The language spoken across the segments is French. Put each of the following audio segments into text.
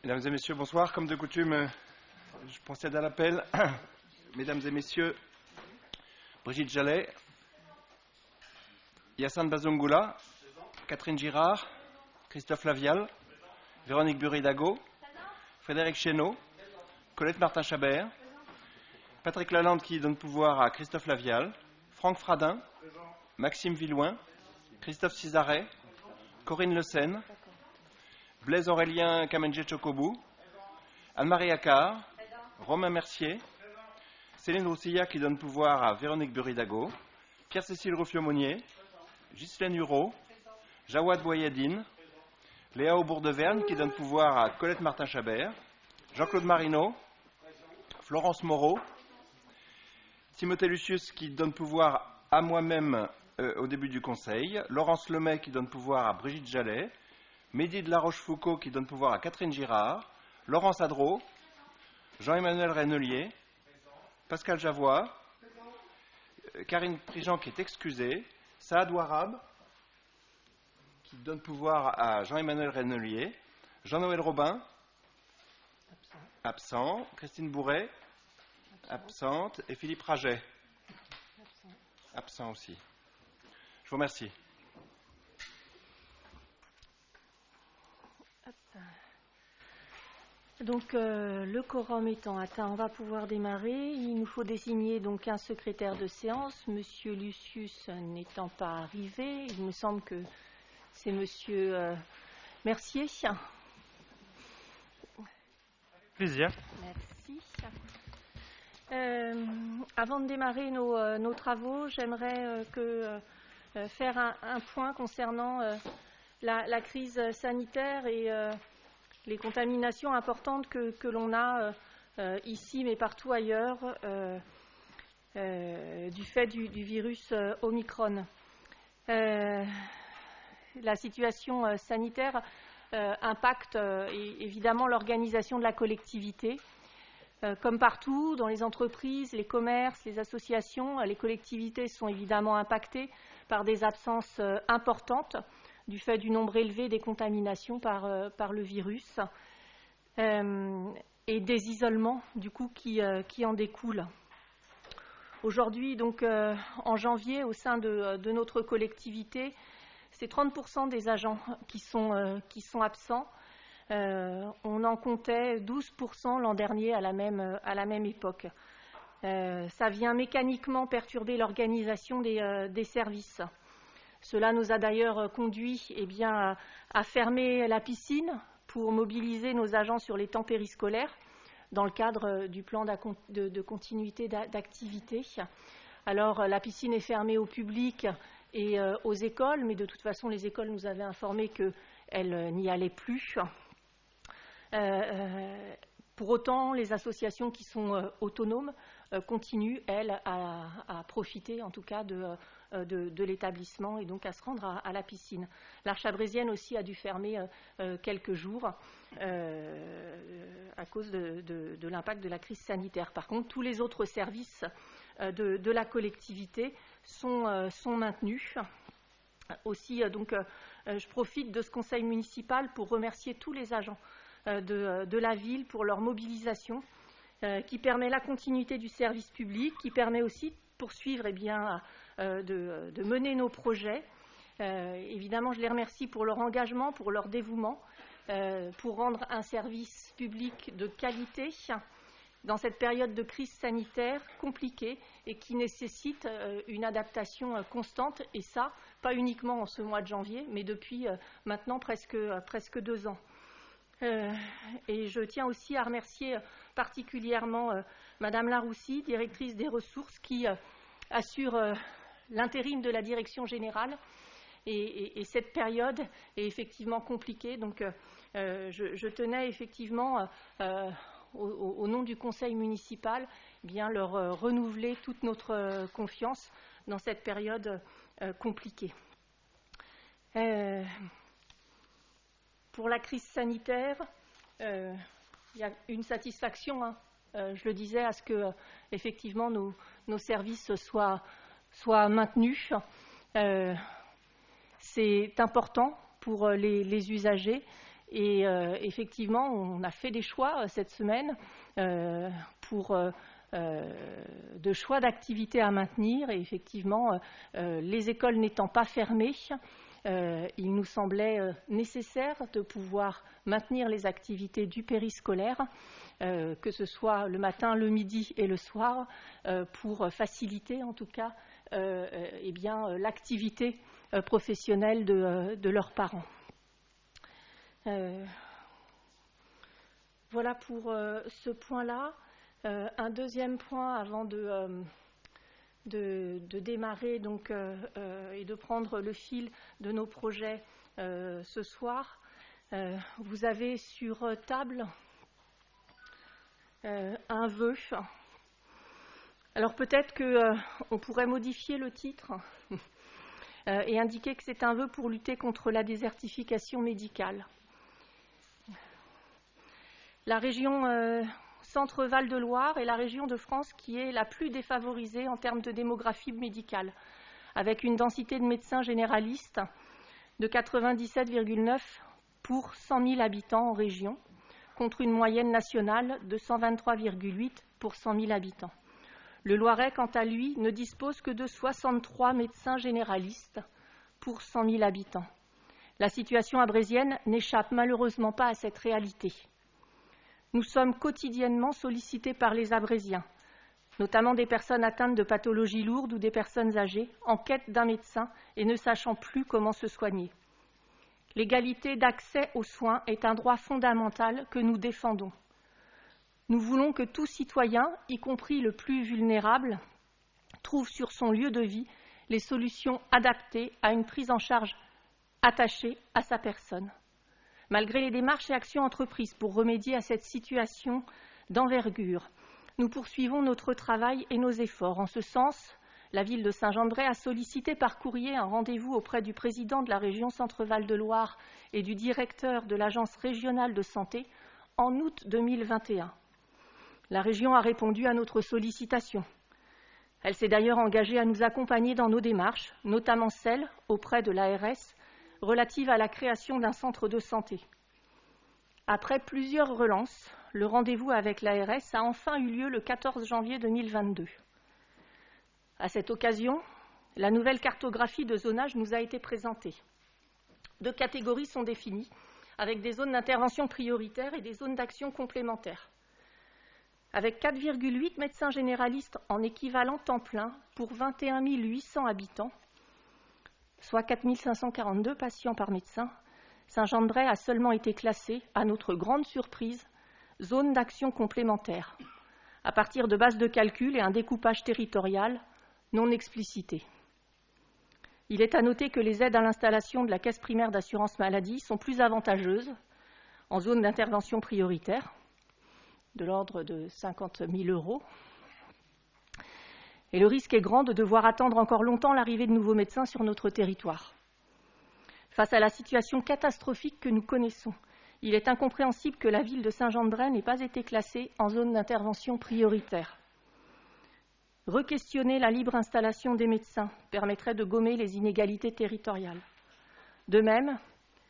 Mesdames et messieurs, bonsoir. Comme de coutume, je procède à l'appel. Mesdames et messieurs, Brigitte Jallet, Yassine Bazongoula, Catherine Girard, Christophe Lavial, Véronique Bury-Dago, Frédéric Chéneau, Colette Martin-Chabert, Patrick Lalande qui donne pouvoir à Christophe Lavial, Franck Fradin, Maxime Villouin, Christophe Cizaret, Corinne Le Sen, Blaise Aurélien Kamenje Chokobou, Anne-Marie Accard, Romain Mercier, Céline Roussilla qui donne pouvoir à Véronique Bury-Dago, Pierre-Cécile Ruffieux-Monnier, Ghislaine Hureau, Jawad Boyadine, Léa Aubourg-de-Vergne qui donne pouvoir à Colette Martin-Chabert, Jean-Claude Marino, Florence Moreau, Timothée Lucius qui donne pouvoir à moi-même au début du conseil, Laurence Lemay qui donne pouvoir à Brigitte Jallet, Mehdi de la Rochefoucauld qui donne pouvoir à Catherine Girard, Laurence Adreau, Jean-Emmanuel Rennelier, Pascal Javois, Karine Prigent qui est excusée, Saad Ouarab qui donne pouvoir à Jean-Emmanuel Rennelier, Jean-Noël Robin, absent, Christine Bourret, absente, et Philippe Raget, absent aussi. Je vous remercie. Donc le quorum étant atteint, on va pouvoir démarrer. Il nous faut désigner donc un secrétaire de séance. Monsieur Lucius n'étant pas arrivé, il me semble que c'est Monsieur Mercier. Plaisir. Merci. Avant de démarrer nos travaux, j'aimerais faire un point concernant la crise sanitaire et les contaminations importantes que l'on a ici, mais partout ailleurs, du fait du virus Omicron. La situation sanitaire impacte évidemment l'organisation de la collectivité. Comme partout, dans les entreprises, les commerces, les associations, les collectivités sont évidemment impactées par des absences importantes du fait du nombre élevé des contaminations par le virus et des isolements du coup qui en découlent. Aujourd'hui, donc en janvier, au sein de notre collectivité, c'est 30% des agents qui sont absents. On en comptait 12% l'an dernier à la même époque. Ça vient mécaniquement perturber l'organisation des services. Cela nous a d'ailleurs conduit à fermer la piscine pour mobiliser nos agents sur les temps périscolaires dans le cadre du plan de continuité d'activité. Alors la piscine est fermée au public et aux écoles, mais de toute façon les écoles nous avaient informé qu'elles n'y allaient plus. Pour autant, les associations qui sont autonomes continuent, elles, à profiter en tout cas de l'établissement et donc à se rendre à la piscine. L'Arche-Abrésienne aussi a dû fermer quelques jours à cause de l'impact de la crise sanitaire. Par contre, tous les autres services de la collectivité sont maintenus. Aussi, je profite de ce conseil municipal pour remercier tous les agents de la ville pour leur mobilisation qui permet la continuité du service public, qui permet aussi de poursuivre de mener nos projets. Évidemment, je les remercie pour leur engagement, pour leur dévouement, pour rendre un service public de qualité dans cette période de crise sanitaire compliquée et qui nécessite une adaptation constante, et ça, pas uniquement en ce mois de janvier, mais depuis maintenant presque 2 ans. Et je tiens aussi à remercier particulièrement Madame Laroussi, directrice des ressources, qui assure l'intérim de la direction générale. Et cette période est effectivement compliquée. Donc je tenais effectivement, au nom du conseil municipal, leur renouveler toute notre confiance dans cette période compliquée. Pour la crise sanitaire, il y a une satisfaction, je le disais, à ce que effectivement nos services soient maintenus. C'est important pour les usagers Et effectivement, on a fait des choix cette semaine de choix d'activités à maintenir. Et effectivement, les écoles n'étant pas fermées, il nous semblait nécessaire de pouvoir maintenir les activités du périscolaire, que ce soit le matin, le midi et le soir, pour faciliter en tout cas l'activité professionnelle de leurs parents. Voilà pour ce point-là. Un deuxième point avant de démarrer donc, et de prendre le fil de nos projets ce soir. Vous avez sur table un vœu. Alors peut-être qu'on pourrait modifier le titre et indiquer que c'est un vœu pour lutter contre la désertification médicale. La région Centre-Val de Loire est la région de France qui est la plus défavorisée en termes de démographie médicale, avec une densité de médecins généralistes de 97,9 pour 100 000 habitants en région, contre une moyenne nationale de 123,8 pour 100 000 habitants. Le Loiret, quant à lui, ne dispose que de 63 médecins généralistes pour 100 000 habitants. La situation abrésienne n'échappe malheureusement pas à cette réalité. Nous sommes quotidiennement sollicités par les Abrésiens, notamment des personnes atteintes de pathologies lourdes ou des personnes âgées, en quête d'un médecin et ne sachant plus comment se soigner. L'égalité d'accès aux soins est un droit fondamental que nous défendons. Nous voulons que tout citoyen, y compris le plus vulnérable, trouve sur son lieu de vie les solutions adaptées à une prise en charge attachée à sa personne. Malgré les démarches et actions entreprises pour remédier à cette situation d'envergure, nous poursuivons notre travail et nos efforts. En ce sens, la ville de Saint-Jean-de-Bray a sollicité par courrier un rendez-vous auprès du président de la région Centre-Val de Loire et du directeur de l'Agence régionale de santé en août 2021. La région a répondu à notre sollicitation. Elle s'est d'ailleurs engagée à nous accompagner dans nos démarches, notamment celle auprès de l'ARS relative à la création d'un centre de santé. Après plusieurs relances, le rendez-vous avec l'ARS a enfin eu lieu le 14 janvier 2022. À cette occasion, la nouvelle cartographie de zonage nous a été présentée. 2 catégories sont définies, avec des zones d'intervention prioritaire et des zones d'action complémentaires. Avec 4,8 médecins généralistes en équivalent temps plein pour 21 800 habitants, soit 4 542 patients par médecin, Saint-Jean-de-Bray a seulement été classée, à notre grande surprise, zone d'action complémentaire, à partir de bases de calcul et un découpage territorial non explicité. Il est à noter que les aides à l'installation de la caisse primaire d'assurance maladie sont plus avantageuses en zone d'intervention prioritaire, de l'ordre de 50 000 €. Et le risque est grand de devoir attendre encore longtemps l'arrivée de nouveaux médecins sur notre territoire. Face à la situation catastrophique que nous connaissons, il est incompréhensible que la ville de Saint-Jean-de-Bray n'ait pas été classée en zone d'intervention prioritaire. Re-questionner la libre installation des médecins permettrait de gommer les inégalités territoriales. De même,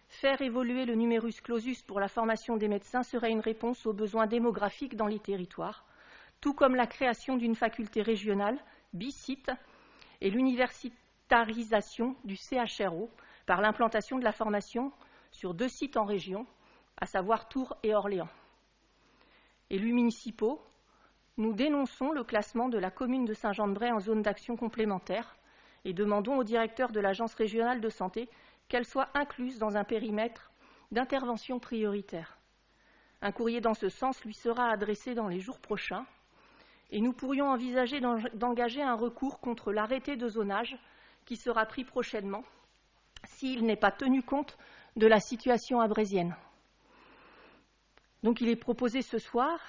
faire évoluer le numerus clausus pour la formation des médecins serait une réponse aux besoins démographiques dans les territoires, tout comme la création d'une faculté régionale, BICIT, et l'universitarisation du CHRO par l'implantation de la formation sur 2 sites en région, à savoir Tours et Orléans. Élus municipaux, nous dénonçons le classement de la commune de Saint-Jean-de-Bray en zone d'action complémentaire et demandons au directeur de l'Agence régionale de santé qu'elle soit incluse dans un périmètre d'intervention prioritaire. Un courrier dans ce sens lui sera adressé dans les jours prochains et nous pourrions envisager d'engager un recours contre l'arrêté de zonage qui sera pris prochainement s'il n'est pas tenu compte de la situation abrésienne. Donc il est proposé ce soir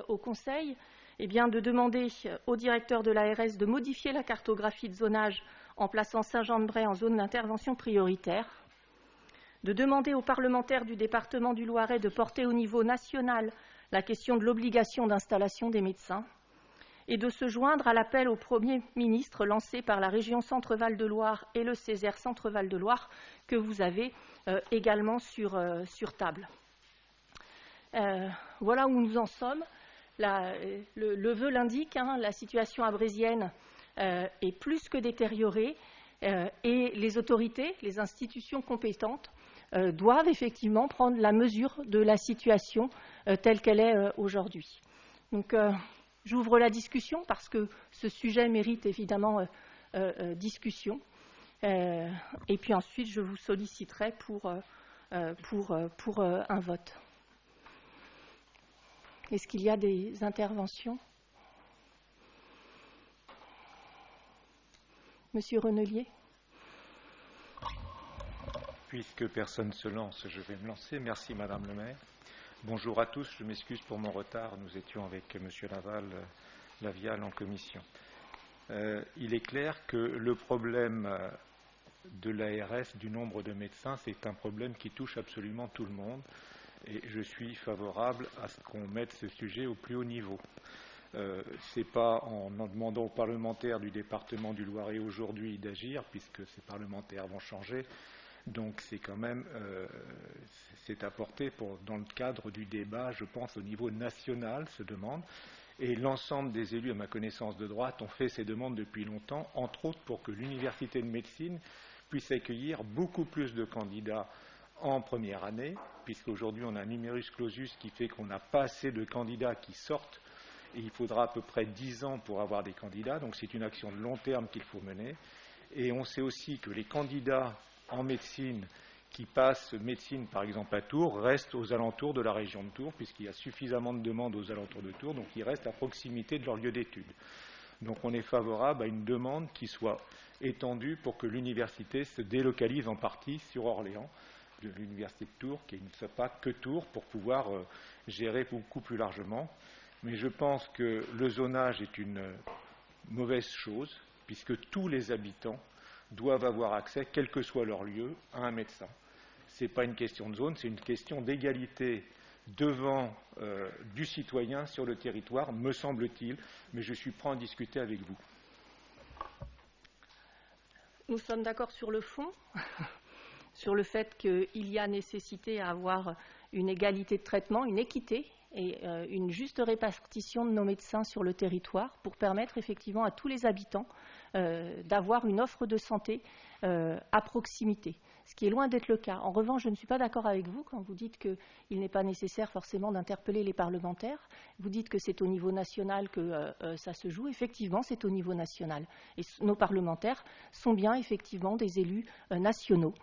au Conseil de demander au directeur de l'ARS de modifier la cartographie de zonage en plaçant Saint-Jean-de-Bray en zone d'intervention prioritaire, de demander aux parlementaires du département du Loiret de porter au niveau national la question de l'obligation d'installation des médecins et de se joindre à l'appel au Premier ministre lancé par la région Centre-Val de Loire et le Césaire Centre-Val de Loire que vous avez également sur table. Voilà où nous en sommes. Le vœu l'indique, la situation abrésienne est plus que détériorée et les autorités, les institutions compétentes doivent effectivement prendre la mesure de la situation telle qu'elle est aujourd'hui. Donc, j'ouvre la discussion parce que ce sujet mérite évidemment discussion. Et puis ensuite, je vous solliciterai pour un vote. Est-ce qu'il y a des interventions? Monsieur Renelier. Puisque personne ne se lance, je vais me lancer. Merci Madame le maire. Bonjour à tous, je m'excuse pour mon retard. Nous étions avec Monsieur Lavial en commission. Il est clair que le problème de l'ARS, du nombre de médecins, c'est un problème qui touche absolument tout le monde. Et je suis favorable à ce qu'on mette ce sujet au plus haut niveau. Ce n'est pas en demandant aux parlementaires du département du Loiret aujourd'hui d'agir, puisque ces parlementaires vont changer. Donc c'est quand même c'est apporté dans le cadre du débat, je pense, au niveau national, se demande. Et l'ensemble des élus, à ma connaissance de droite, ont fait ces demandes depuis longtemps, entre autres pour que l'université de médecine puisse accueillir beaucoup plus de candidats en première année, puisqu'aujourd'hui on a un numerus clausus qui fait qu'on n'a pas assez de candidats qui sortent, et il faudra à peu près 10 ans pour avoir des candidats, donc c'est une action de long terme qu'il faut mener. Et on sait aussi que les candidats en médecine qui passent médecine par exemple à Tours restent aux alentours de la région de Tours, puisqu'il y a suffisamment de demandes aux alentours de Tours, donc ils restent à proximité de leur lieu d'études. Donc on est favorable à une demande qui soit étendue pour que l'université se délocalise en partie sur Orléans, de l'université de Tours, qui ne soit pas que Tours, pour pouvoir gérer beaucoup plus largement. Mais je pense que le zonage est une mauvaise chose, puisque tous les habitants doivent avoir accès, quel que soit leur lieu, à un médecin. Ce n'est pas une question de zone, c'est une question d'égalité devant du citoyen sur le territoire, me semble-t-il, mais je suis prêt à en discuter avec vous. Nous sommes d'accord sur le fond, sur le fait qu'il y a nécessité à avoir une égalité de traitement, une équité et une juste répartition de nos médecins sur le territoire pour permettre effectivement à tous les habitants d'avoir une offre de santé à proximité, ce qui est loin d'être le cas. En revanche, je ne suis pas d'accord avec vous quand vous dites qu'il n'est pas nécessaire forcément d'interpeller les parlementaires. Vous dites que c'est au niveau national que ça se joue. Effectivement, c'est au niveau national. Et nos parlementaires sont bien effectivement des élus nationaux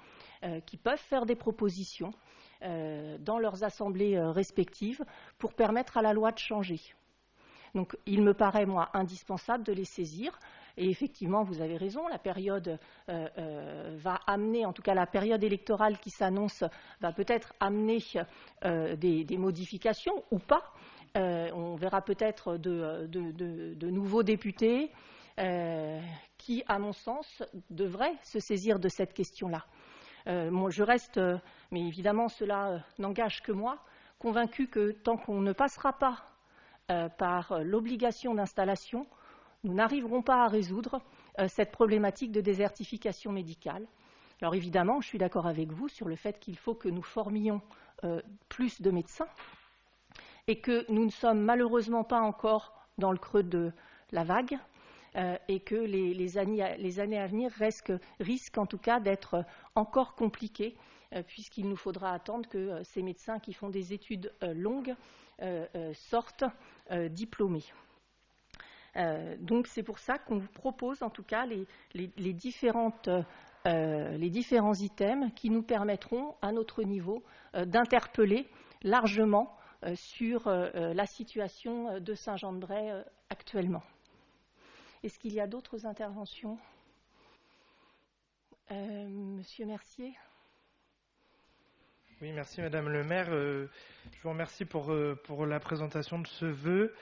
qui peuvent faire des propositions dans leurs assemblées respectives pour permettre à la loi de changer. Donc, il me paraît, moi, indispensable de les saisir. Et effectivement, vous avez raison, la période va amener, en tout cas la période électorale qui s'annonce, va peut-être amener des modifications ou pas. On verra peut-être de nouveaux députés qui, à mon sens, devraient se saisir de cette question-là. Je reste, mais évidemment cela n'engage que moi, convaincue que tant qu'on ne passera pas par l'obligation d'installation, nous n'arriverons pas à résoudre cette problématique de désertification médicale. Alors évidemment, je suis d'accord avec vous sur le fait qu'il faut que nous formions plus de médecins et que nous ne sommes malheureusement pas encore dans le creux de la vague et que les années à venir risquent en tout cas d'être encore compliquées puisqu'il nous faudra attendre que ces médecins qui font des études longues sortent diplômés. Donc c'est pour ça qu'on vous propose en tout cas les différents items qui nous permettront à notre niveau d'interpeller largement sur la situation de Saint-Jean-de-Bray actuellement. Est-ce qu'il y a d'autres interventions? Monsieur Mercier. Oui, merci Madame le maire. Je vous remercie pour la présentation de ce vœu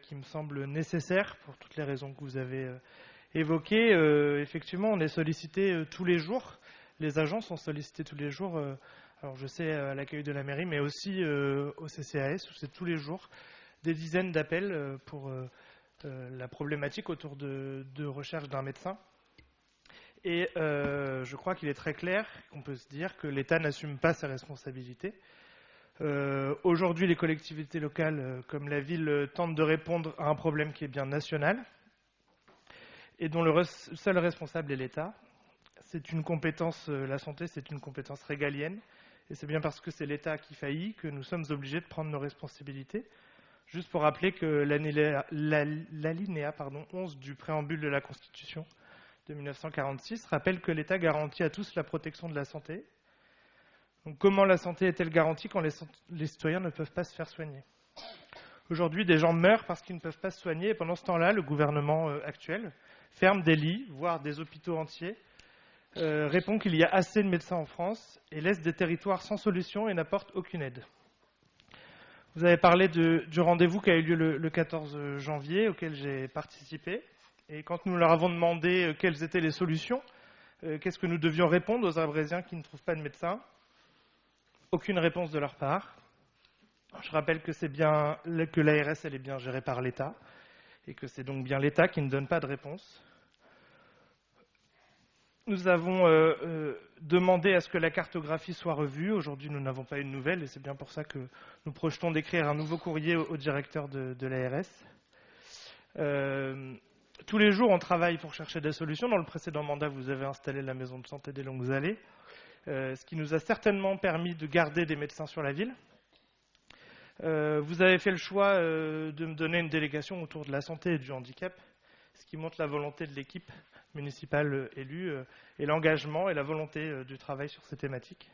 qui me semble nécessaire pour toutes les raisons que vous avez évoquées. Effectivement, on est sollicité tous les jours. Les agents sont sollicités tous les jours. Alors je sais à l'accueil de la mairie, mais aussi au CCAS, où c'est tous les jours des dizaines d'appels pour la problématique autour de recherche d'un médecin. Et je crois qu'il est très clair qu'on peut se dire que l'État n'assume pas ses responsabilités. Aujourd'hui, les collectivités locales, comme la ville, tentent de répondre à un problème qui est bien national et dont le seul responsable est l'État. C'est une compétence, la santé, c'est une compétence régalienne. Et c'est bien parce que c'est l'État qui faillit que nous sommes obligés de prendre nos responsabilités. Juste pour rappeler que l'alinéa 11 du préambule de la Constitution de 1946 rappelle que l'État garantit à tous la protection de la santé. Donc, comment la santé est-elle garantie quand les citoyens ne peuvent pas se faire soigner? Aujourd'hui, des gens meurent parce qu'ils ne peuvent pas se soigner, et pendant ce temps-là, le gouvernement actuel ferme des lits, voire des hôpitaux entiers, répond qu'il y a assez de médecins en France et laisse des territoires sans solution et n'apporte aucune aide. Vous avez parlé du rendez-vous qui a eu lieu le 14 janvier, auquel j'ai participé. Et quand nous leur avons demandé quelles étaient les solutions, qu'est-ce que nous devions répondre aux Arbrésiens qui ne trouvent pas de médecin, aucune réponse de leur part. Je rappelle que c'est bien que l'ARS elle est bien gérée par l'État et que c'est donc bien l'État qui ne donne pas de réponse. Nous avons demandé à ce que la cartographie soit revue. Aujourd'hui, nous n'avons pas eu de nouvelles et c'est bien pour ça que nous projetons d'écrire un nouveau courrier au directeur de l'ARS. Tous les jours, on travaille pour chercher des solutions. Dans le précédent mandat, vous avez installé la maison de santé des Longues Allées, ce qui nous a certainement permis de garder des médecins sur la ville. Vous avez fait le choix de me donner une délégation autour de la santé et du handicap, ce qui montre la volonté de l'équipe municipale élue et l'engagement et la volonté du travail sur ces thématiques.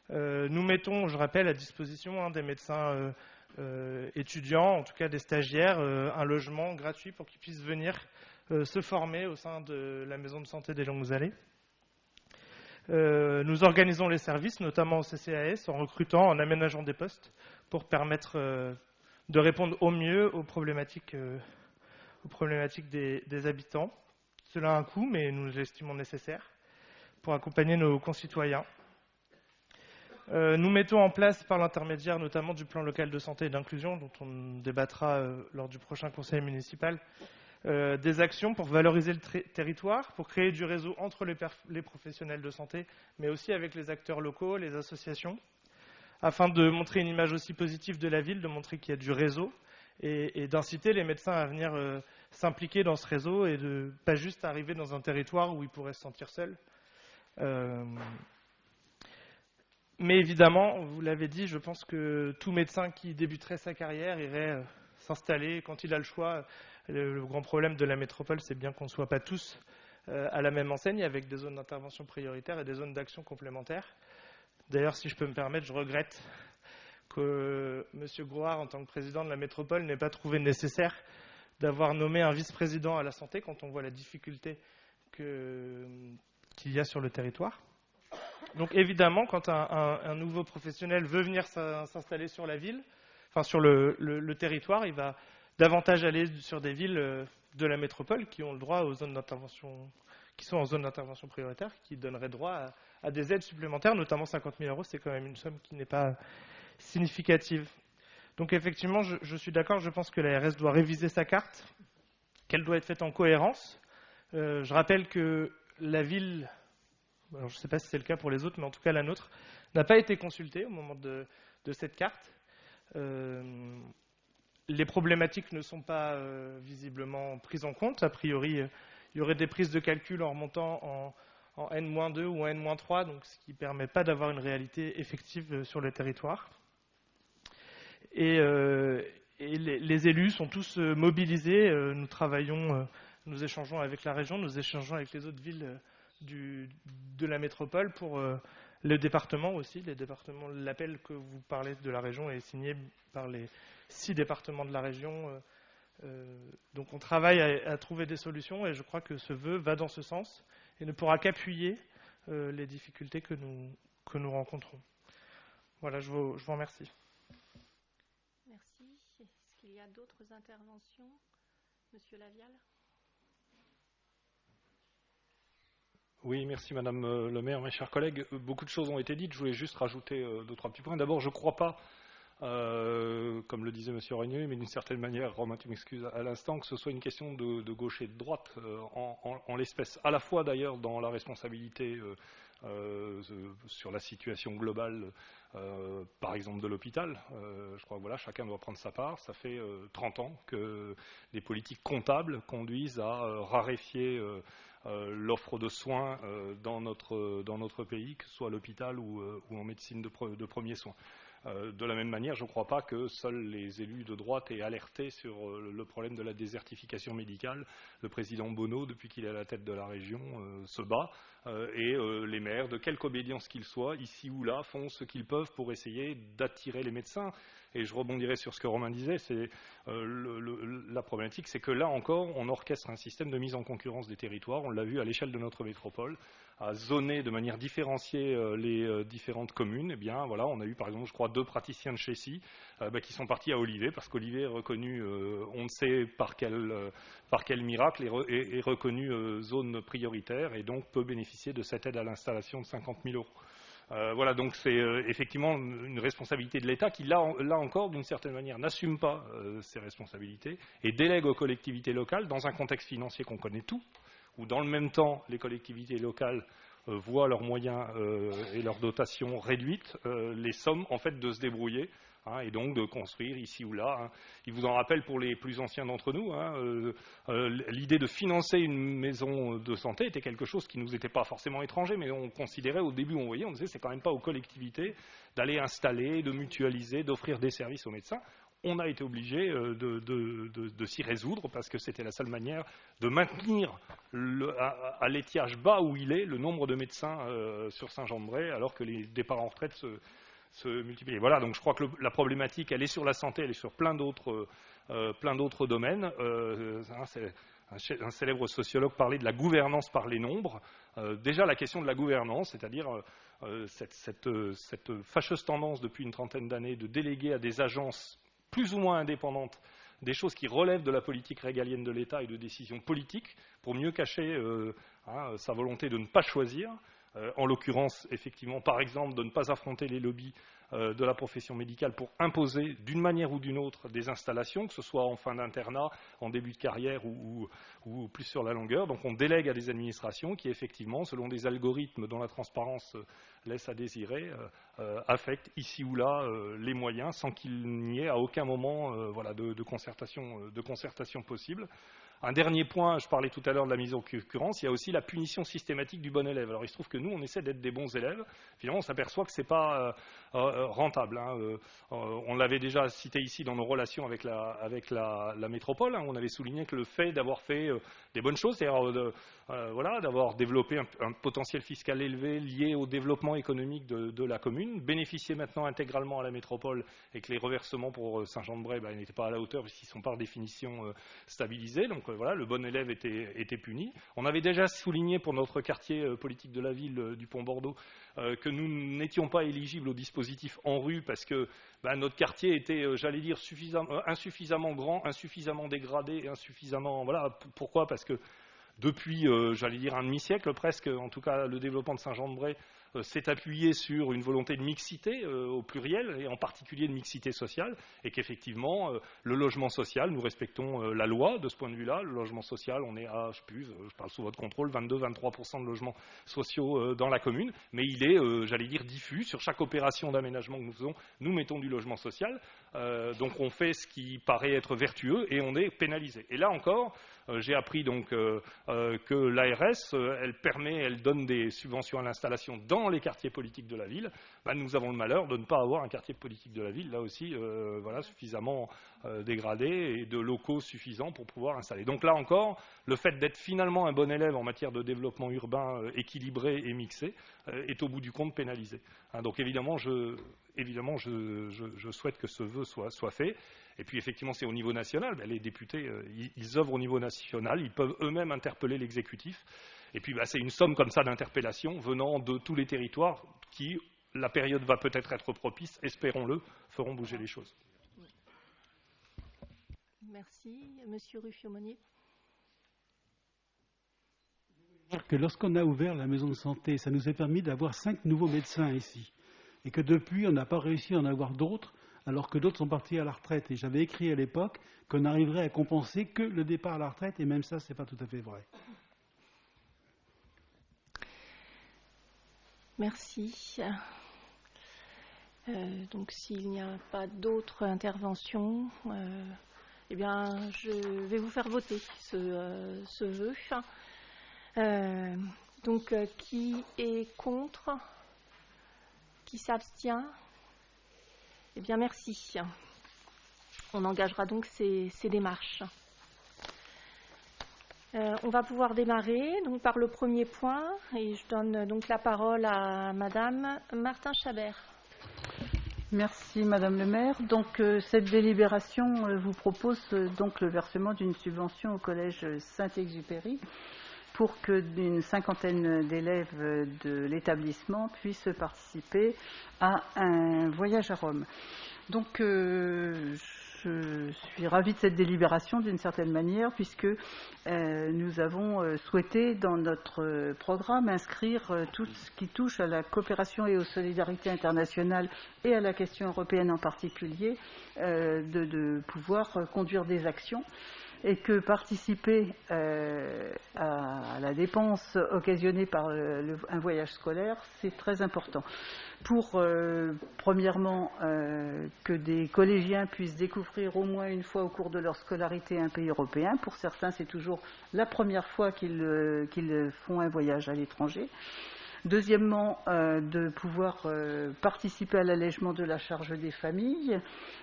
Nous mettons, je rappelle, à disposition des médecins étudiants, en tout cas des stagiaires, un logement gratuit pour qu'ils puissent venir se former au sein de la maison de santé des Longues Allées. Nous organisons les services, notamment au CCAS, en recrutant, en aménageant des postes pour permettre de répondre au mieux aux problématiques des habitants. Cela a un coût, mais nous l'estimons nécessaire pour accompagner nos concitoyens. Nous mettons en place, par l'intermédiaire notamment du plan local de santé et d'inclusion, dont on débattra lors du prochain conseil municipal, des actions pour valoriser le territoire, pour créer du réseau entre les professionnels de santé, mais aussi avec les acteurs locaux, les associations, afin de montrer une image aussi positive de la ville, de montrer qu'il y a du réseau, et d'inciter les médecins à venir s'impliquer dans ce réseau et de pas juste arriver dans un territoire où ils pourraient se sentir seuls. Mais évidemment, vous l'avez dit, je pense que tout médecin qui débuterait sa carrière irait s'installer quand il a le choix. Le grand problème de la métropole, c'est bien qu'on ne soit pas tous à la même enseigne, avec des zones d'intervention prioritaires et des zones d'action complémentaires. D'ailleurs, si je peux me permettre, je regrette que M. Grouard, en tant que président de la métropole, n'ait pas trouvé nécessaire d'avoir nommé un vice-président à la santé quand on voit la difficulté qu'il y a sur le territoire. Donc évidemment, quand un nouveau professionnel veut venir s'installer sur la ville, enfin sur le territoire, il va davantage aller sur des villes de la métropole qui ont le droit aux zones d'intervention, qui sont en zone d'intervention prioritaire, qui donneraient droit à des aides supplémentaires, notamment 50 000 €, c'est quand même une somme qui n'est pas significative. Donc effectivement, je suis d'accord, je pense que l'ARS doit réviser sa carte, qu'elle doit être faite en cohérence. Je rappelle que la ville, alors je ne sais pas si c'est le cas pour les autres, mais en tout cas la nôtre, n'a pas été consultée au moment de cette carte. Les problématiques ne sont pas visiblement prises en compte. A priori, il y aurait des prises de calcul en remontant en N-2 ou en N-3, donc ce qui ne permet pas d'avoir une réalité effective sur le territoire. Et les élus sont tous mobilisés. Nous travaillons, nous échangeons avec la région, nous échangeons avec les autres villes de la métropole pour le département aussi. L'appel que vous parlez de la région est signé par les 6 départements de la région. Donc on travaille à trouver des solutions et je crois que ce vœu va dans ce sens et ne pourra qu'appuyer les difficultés que nous rencontrons. Voilà, je vous remercie. Merci. Est-ce qu'il y a d'autres interventions? Monsieur Lavial. Oui, merci Madame le maire, mes chers collègues. Beaucoup de choses ont été dites, je voulais juste rajouter 2-3 petits points. D'abord, je ne crois pas comme le disait M. Regnier, mais d'une certaine manière, Romain, tu m'excuses à l'instant, que ce soit une question de gauche et de droite en l'espèce, à la fois d'ailleurs dans la responsabilité sur la situation globale, par exemple de l'hôpital. Je crois que voilà, chacun doit prendre sa part. Ça fait 30 ans que les politiques comptables conduisent à raréfier l'offre de soins dans notre pays, que ce soit à l'hôpital ou en médecine de premiers soins. De la même manière, je ne crois pas que seuls les élus de droite aient alerté sur le problème de la désertification médicale. Le président Bonneau, depuis qu'il est à la tête de la région, se bat et les maires, de quelque obédience qu'ils soient, ici ou là, font ce qu'ils peuvent pour essayer d'attirer les médecins. Et je rebondirai sur ce que Romain disait, c'est la problématique, c'est que là encore, on orchestre un système de mise en concurrence des territoires. On l'a vu à l'échelle de notre métropole, à zoner de manière différenciée les différentes communes. Eh bien, voilà, on a eu par exemple, je crois, 2 praticiens de Chessy qui sont partis à Olivet, parce qu'Olivet est reconnu, on ne sait par quel miracle, est reconnu zone prioritaire et donc peut bénéficier de cette aide à l'installation de 50 000 euros. Voilà, donc c'est effectivement une responsabilité de l'État qui, là encore, d'une certaine manière, n'assume pas ses responsabilités et délègue aux collectivités locales, dans un contexte financier qu'on connaît tout, où dans le même temps, les collectivités locales voient leurs moyens et leurs dotations réduites, les sommes, en fait, de se débrouiller. Et donc de construire ici ou là. Il vous en rappelle pour les plus anciens d'entre nous, l'idée de financer une maison de santé était quelque chose qui ne nous était pas forcément étranger, mais on considérait au début, on disait c'est quand même pas aux collectivités d'aller installer, de mutualiser, d'offrir des services aux médecins. On a été obligé de s'y résoudre parce que c'était la seule manière de maintenir à l'étiage bas où il est le nombre de médecins sur Saint-Jean-de-Bray, alors que les départs en retraite se multiplier. Voilà, donc je crois que la problématique, elle est sur la santé, elle est sur plein d'autres domaines. Un célèbre sociologue parlait de la gouvernance par les nombres. Déjà, la question de la gouvernance, c'est-à-dire cette fâcheuse tendance depuis une trentaine d'années de déléguer à des agences plus ou moins indépendantes des choses qui relèvent de la politique régalienne de l'État et de décisions politiques pour mieux cacher sa volonté de ne pas choisir. En l'occurrence, effectivement, par exemple, de ne pas affronter les lobbies de la profession médicale pour imposer d'une manière ou d'une autre des installations, que ce soit en fin d'internat, en début de carrière ou plus sur la longueur. Donc on délègue à des administrations qui, effectivement, selon des algorithmes dont la transparence laisse à désirer, affectent ici ou là les moyens sans qu'il n'y ait à aucun moment de concertation possible. Un dernier point, je parlais tout à l'heure de la mise en concurrence, il y a aussi la punition systématique du bon élève. Alors il se trouve que nous, on essaie d'être des bons élèves. Finalement, on s'aperçoit que ce n'est pas rentable. On l'avait déjà cité ici dans nos relations avec la métropole. On avait souligné que le fait d'avoir fait des bonnes choses, c'est-à-dire d'avoir développé un potentiel fiscal élevé lié au développement économique de la commune, bénéficiait maintenant intégralement à la métropole et que les reversements pour Saint-Jean-de-Bray n'étaient pas à la hauteur puisqu'ils sont par définition stabilisés. Donc le bon élève était puni. On avait déjà souligné pour notre quartier politique de la ville du Pont-Bordeaux que nous n'étions pas éligibles au dispositif ANRU parce que notre quartier était, insuffisamment grand, insuffisamment dégradé, insuffisamment... Voilà, pourquoi ? Parce que depuis, un demi-siècle presque, en tout cas le développement de Saint-Jean-de-Bray s'est appuyé sur une volonté de mixité au pluriel, et en particulier de mixité sociale, et qu'effectivement, le logement social, nous respectons la loi de ce point de vue-là. Le logement social, on est à, je parle sous votre contrôle, 22-23% de logements sociaux dans la commune, mais il est, diffus. Sur chaque opération d'aménagement que nous faisons, nous mettons du logement social. Donc on fait ce qui paraît être vertueux, et on est pénalisé. Et là encore, j'ai appris donc que l'ARS, elle donne des subventions à l'installation dans les quartiers politiques de la ville. Nous avons le malheur de ne pas avoir un quartier politique de la ville, là aussi, suffisamment dégradé et de locaux suffisants pour pouvoir installer. Donc là encore, le fait d'être finalement un bon élève en matière de développement urbain équilibré et mixé est au bout du compte pénalisé. Donc évidemment, je souhaite que ce vœu soit fait. Et puis effectivement, c'est au niveau national. Les députés, ils œuvrent au niveau national. Ils peuvent eux-mêmes interpeller l'exécutif. Et puis c'est une somme comme ça d'interpellations venant de tous les territoires qui, la période va peut-être être propice, espérons-le, feront bouger les choses. Merci. Monsieur Ruffieux-Monnier. Que lorsqu'on a ouvert la maison de santé, ça nous a permis d'avoir 5 nouveaux médecins ici. Et que depuis, on n'a pas réussi à en avoir d'autres alors que d'autres sont partis à la retraite. Et j'avais écrit à l'époque qu'on arriverait à compenser que le départ à la retraite, et même ça, ce n'est pas tout à fait vrai. Merci. Donc, s'il n'y a pas d'autres interventions, eh bien, je vais vous faire voter ce vœu. Donc, qui est contre? Qui s'abstient? Eh bien, merci. On engagera donc ces démarches. On va pouvoir démarrer donc, par le premier point, et je donne donc la parole à Madame Martin Chabert. Merci Madame le maire. Donc cette délibération vous propose donc le versement d'une subvention au collège Saint-Exupéry pour que d'une cinquantaine d'élèves de l'établissement puissent participer à un voyage à Rome. Donc je suis ravie de cette délibération d'une certaine manière puisque nous avons souhaité dans notre programme inscrire tout ce qui touche à la coopération et aux solidarités internationales et à la question européenne en particulier, de pouvoir conduire des actions et que participer à la dépense occasionnée par un voyage scolaire, c'est très important. Pour, premièrement, que des collégiens puissent découvrir au moins une fois au cours de leur scolarité un pays européen. Pour certains, c'est toujours la première fois qu'ils font un voyage à l'étranger. Deuxièmement, de pouvoir participer à l'allègement de la charge des familles,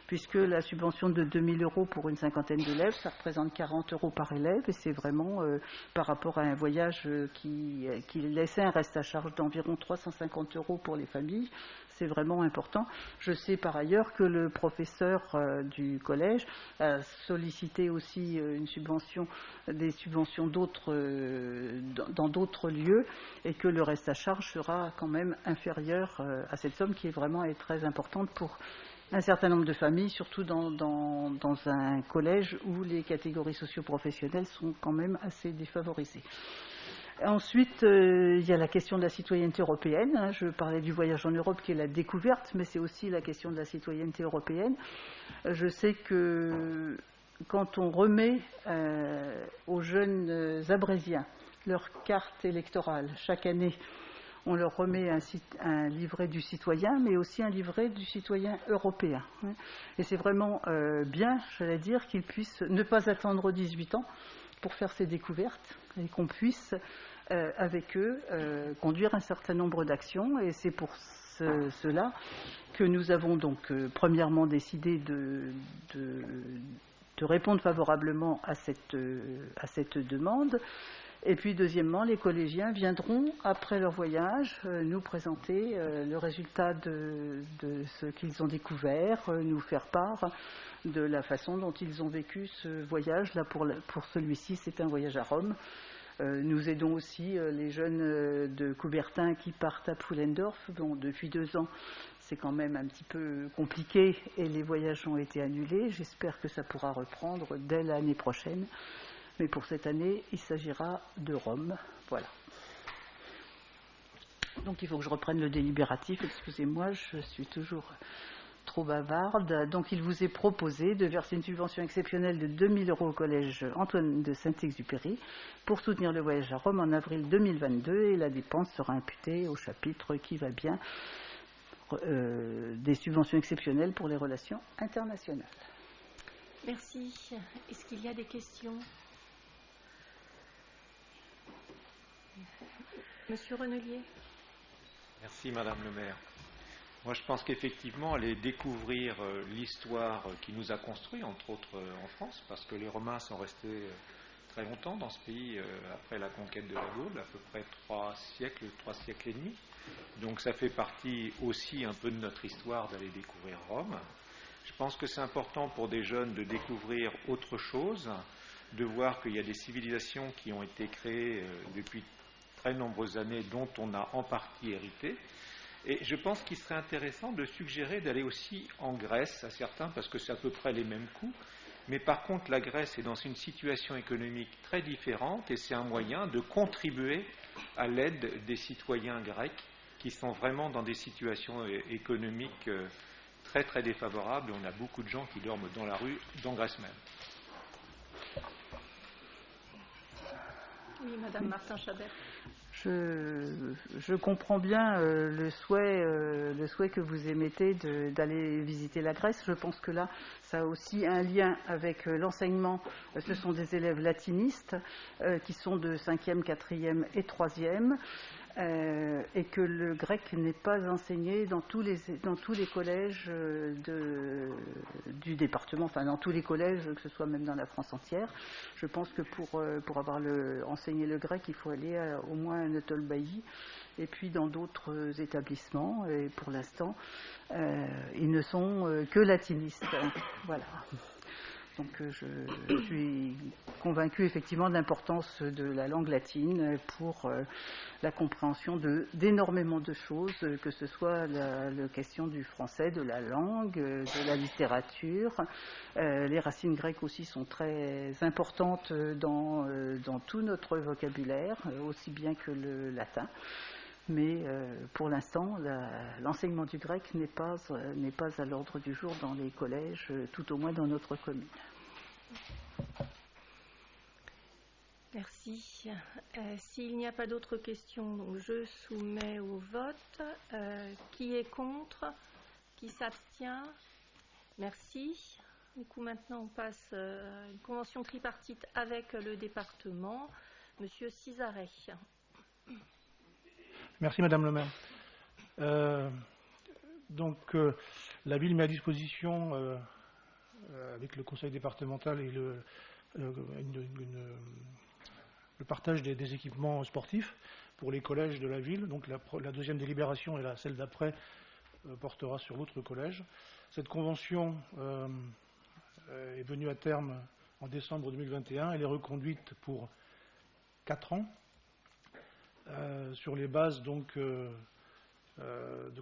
puisque la subvention de 2 000 € pour une cinquantaine d'élèves, ça représente 40 € par élève, et c'est vraiment par rapport à un voyage qui laissait un reste à charge d'environ 350 € pour les familles. C'est vraiment important. Je sais par ailleurs que le professeur du collège a sollicité aussi une subvention, des subventions dans d'autres lieux, et que le reste à charge sera quand même inférieur à cette somme qui est vraiment très importante pour un certain nombre de familles, surtout dans un collège où les catégories socio-professionnelles sont quand même assez défavorisées. Ensuite, il y a la question de la citoyenneté européenne. Je parlais du voyage en Europe qui est la découverte, mais c'est aussi la question de la citoyenneté européenne. Je sais que quand on remet aux jeunes abrésiens leur carte électorale chaque année, on leur remet un livret du citoyen, mais aussi un livret du citoyen européen. Et c'est vraiment bien, j'allais dire, qu'ils puissent ne pas attendre 18 ans pour faire ces découvertes et qu'on puisse, avec eux, conduire un certain nombre d'actions. Et c'est pour cela que nous avons donc, premièrement, décidé de répondre favorablement à cette demande. Et puis, deuxièmement, les collégiens viendront, après leur voyage, nous présenter le résultat de ce qu'ils ont découvert, nous faire part de la façon dont ils ont vécu ce voyage. Là, pour celui-ci, c'est un voyage à Rome. Nous aidons aussi les jeunes de Coubertin qui partent à Pfullendorf. Bon, depuis 2 ans, c'est quand même un petit peu compliqué et les voyages ont été annulés. J'espère que ça pourra reprendre dès l'année prochaine. Mais pour cette année, il s'agira de Rome. Voilà. Donc il faut que je reprenne le délibératif. Excusez-moi, je suis toujours trop bavarde. Donc il vous est proposé de verser une subvention exceptionnelle de 2 000 € au collège Antoine de Saint-Exupéry pour soutenir le voyage à Rome en avril 2022, et la dépense sera imputée au chapitre qui va bien des subventions exceptionnelles pour les relations internationales. Merci. Est-ce qu'il y a des questions? Monsieur Renelier. Merci Madame le maire. Moi je pense qu'effectivement aller découvrir l'histoire qui nous a construit, entre autres en France, parce que les Romains sont restés très longtemps dans ce pays après la conquête de la Gaule, à peu près 3 siècles et demi. Donc ça fait partie aussi un peu de notre histoire d'aller découvrir Rome. Je pense que c'est important pour des jeunes de découvrir autre chose, de voir qu'il y a des civilisations qui ont été créées depuis très nombreuses années, dont on a en partie hérité. Et je pense qu'il serait intéressant de suggérer d'aller aussi en Grèce, à certains, parce que c'est à peu près les mêmes coûts. Mais par contre, la Grèce est dans une situation économique très différente et c'est un moyen de contribuer à l'aide des citoyens grecs qui sont vraiment dans des situations économiques très très défavorable. On a beaucoup de gens qui dorment dans la rue, dans Grèce même. Oui, Madame Martin-Chabert. Je comprends bien le souhait que vous émettez d'aller visiter la Grèce. Je pense que là, ça a aussi un lien avec l'enseignement. Ce sont des élèves latinistes qui sont de 5e, 4e et 3e. Et que le grec n'est pas enseigné dans tous les collèges du département, enfin dans tous les collèges, que ce soit même dans la France entière. Je pense que pour avoir enseigné le grec, il faut aller au moins à Notolbaï et puis dans d'autres établissements. Et pour l'instant, ils ne sont que latinistes. Voilà. Donc je suis convaincue effectivement de l'importance de la langue latine pour la compréhension d'énormément de choses, que ce soit la question du français, de la langue, de la littérature. Les racines grecques aussi sont très importantes dans tout notre vocabulaire, aussi bien que le latin. Mais pour l'instant, l'enseignement du grec n'est pas à l'ordre du jour dans les collèges, tout au moins dans notre commune. Merci. S'il n'y a pas d'autres questions, donc je soumets au vote. Qui est contre? Qui s'abstient? Merci. Du coup, maintenant, on passe à une convention tripartite avec le département. Monsieur Cizaret. Merci Madame le maire. La ville met à disposition, avec le conseil départemental et le partage des équipements sportifs pour les collèges de la ville. Donc la deuxième délibération et celle d'après portera sur l'autre collège. Cette convention est venue à terme en décembre 2021. Elle est reconduite pour 4 ans. Sur les bases de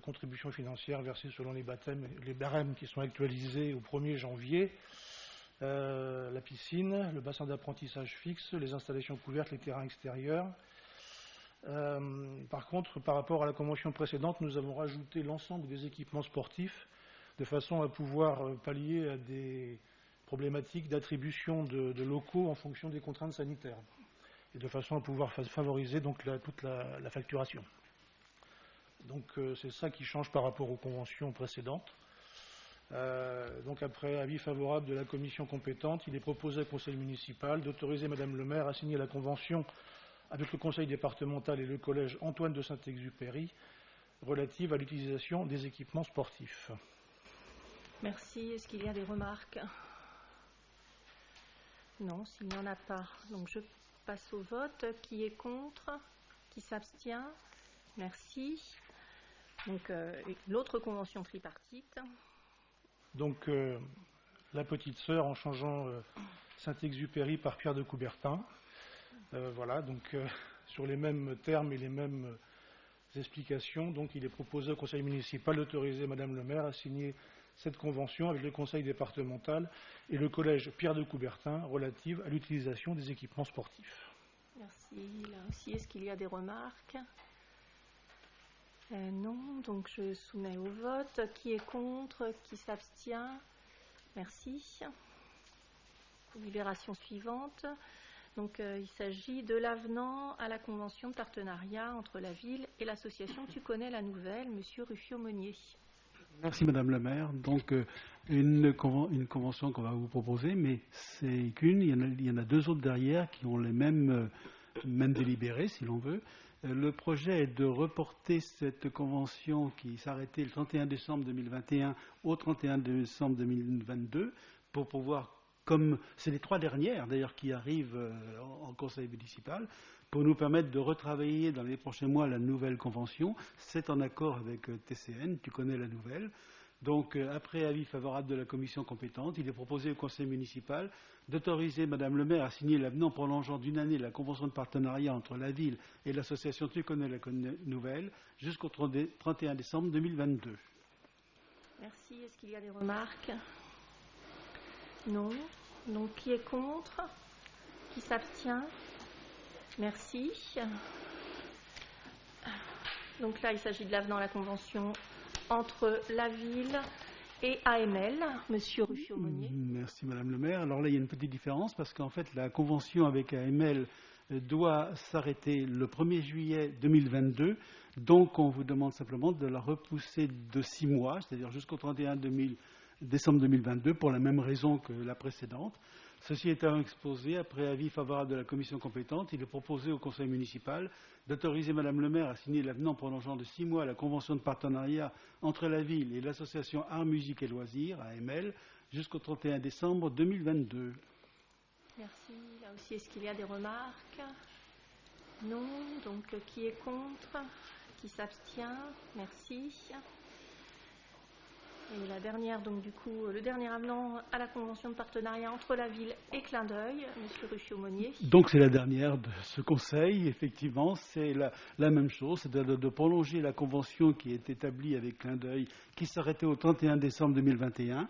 contributions financières versées selon les barèmes qui sont actualisés au 1er janvier, la piscine, le bassin d'apprentissage fixe, les installations couvertes, les terrains extérieurs. Par contre, par rapport à la convention précédente, nous avons rajouté l'ensemble des équipements sportifs de façon à pouvoir pallier à des problématiques d'attribution de locaux en fonction des contraintes sanitaires, et de façon à pouvoir favoriser donc toute la facturation. Donc c'est ça qui change par rapport aux conventions précédentes. Donc après avis favorable de la commission compétente, il est proposé au conseil municipal d'autoriser Madame le maire à signer la convention avec le conseil départemental et le collège Antoine de Saint-Exupéry relative à l'utilisation des équipements sportifs. Merci. Est-ce qu'il y a des remarques? Non, s'il n'y en a pas. Donc je passe au vote. Qui est contre? Qui s'abstient? Merci. Donc l'autre convention tripartite. Donc la petite sœur en changeant Saint-Exupéry par Pierre de Coubertin. Voilà, donc sur les mêmes termes et les mêmes explications. Donc il est proposé au conseil municipal d'autoriser Madame le maire à signer cette convention avec le conseil départemental et le collège Pierre de Coubertin relative à l'utilisation des équipements sportifs. Merci. Là aussi, est-ce qu'il y a des remarques? Non, donc je soumets au vote. Qui est contre? Qui s'abstient? Merci. Délibération suivante. Donc il s'agit de l'avenant à la convention de partenariat entre la ville et l'association Tu connais la nouvelle, Monsieur Ruffiot-Meunier. Merci Madame la maire. Donc une convention qu'on va vous proposer, mais c'est qu'une, il y en a 2 autres derrière qui ont les mêmes délibérés, si l'on veut. Le projet est de reporter cette convention qui s'arrêtait le 31 décembre 2021 au 31 décembre 2022 pour pouvoir, comme c'est les 3 dernières d'ailleurs qui arrivent en conseil municipal, pour nous permettre de retravailler dans les prochains mois la nouvelle convention. C'est en accord avec TCN, Tu connais la nouvelle. Donc, après avis favorable de la commission compétente, il est proposé au conseil municipal d'autoriser Madame le maire à signer l'avenant prolongeant d'1 année la convention de partenariat entre la ville et l'association Tu connais la nouvelle jusqu'au 31 décembre 2022. Merci. Est-ce qu'il y a des remarques? Non. Donc, qui est contre? Qui s'abstient? Merci. Donc là, il s'agit de l'avenant à la convention entre la ville et AML. Monsieur Ruffiot-Monnier. Merci Madame le maire. Alors là, il y a une petite différence parce qu'en fait, la convention avec AML doit s'arrêter le 1er juillet 2022. Donc, on vous demande simplement de la repousser de 6 mois, c'est-à-dire jusqu'au 31 décembre 2022, pour la même raison que la précédente. Ceci étant exposé, après avis favorable de la commission compétente, il est proposé au conseil municipal d'autoriser Madame le maire à signer l'avenant prolongeant de 6 mois la convention de partenariat entre la ville et l'association Arts, Musique et Loisirs, AML, jusqu'au 31 décembre 2022. Merci. Là aussi, est-ce qu'il y a des remarques? Non. Donc, qui est contre? Qui s'abstient? Merci. Et la dernière, donc du coup, le dernier avenant à la convention de partenariat entre la ville et Clin d'œil, Monsieur Ruffiot-Monnier. Donc c'est la dernière de ce conseil, effectivement, c'est la même chose, c'est de prolonger la convention qui est établie avec Clin d'œil, qui s'arrêtait au 31 décembre 2021,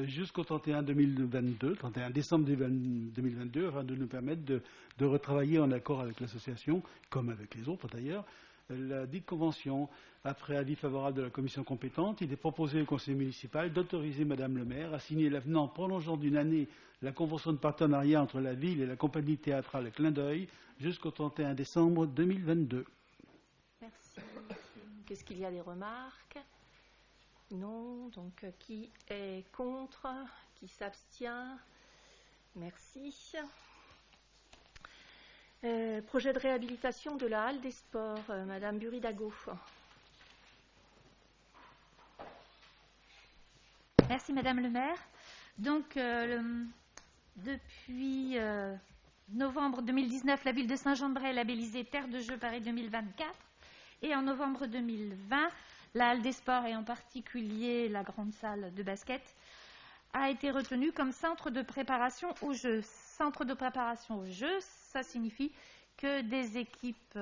jusqu'au 31 décembre 2022, afin de nous permettre de retravailler en accord avec l'association, comme avec les autres d'ailleurs, la dite convention. Après avis favorable de la commission compétente, il est proposé au conseil municipal d'autoriser Madame le maire à signer l'avenant prolongeant d'une année la convention de partenariat entre la ville et la compagnie théâtrale Clin d'œil jusqu'au 31 décembre 2022. Merci. Est-ce qu'il y a des remarques? Non. Donc, qui est contre? Qui s'abstient? Merci. Projet de réhabilitation de la halle des sports, Madame Bury-Dago. Merci Madame le maire. Donc, depuis novembre 2019, la ville de Saint-Jean-de-Bray est labellisée Terre de Jeux Paris 2024. Et en novembre 2020, la halle des sports et en particulier la grande salle de basket a été retenue comme centre de préparation aux Jeux. Centre de préparation aux Jeux, ça signifie que des équipes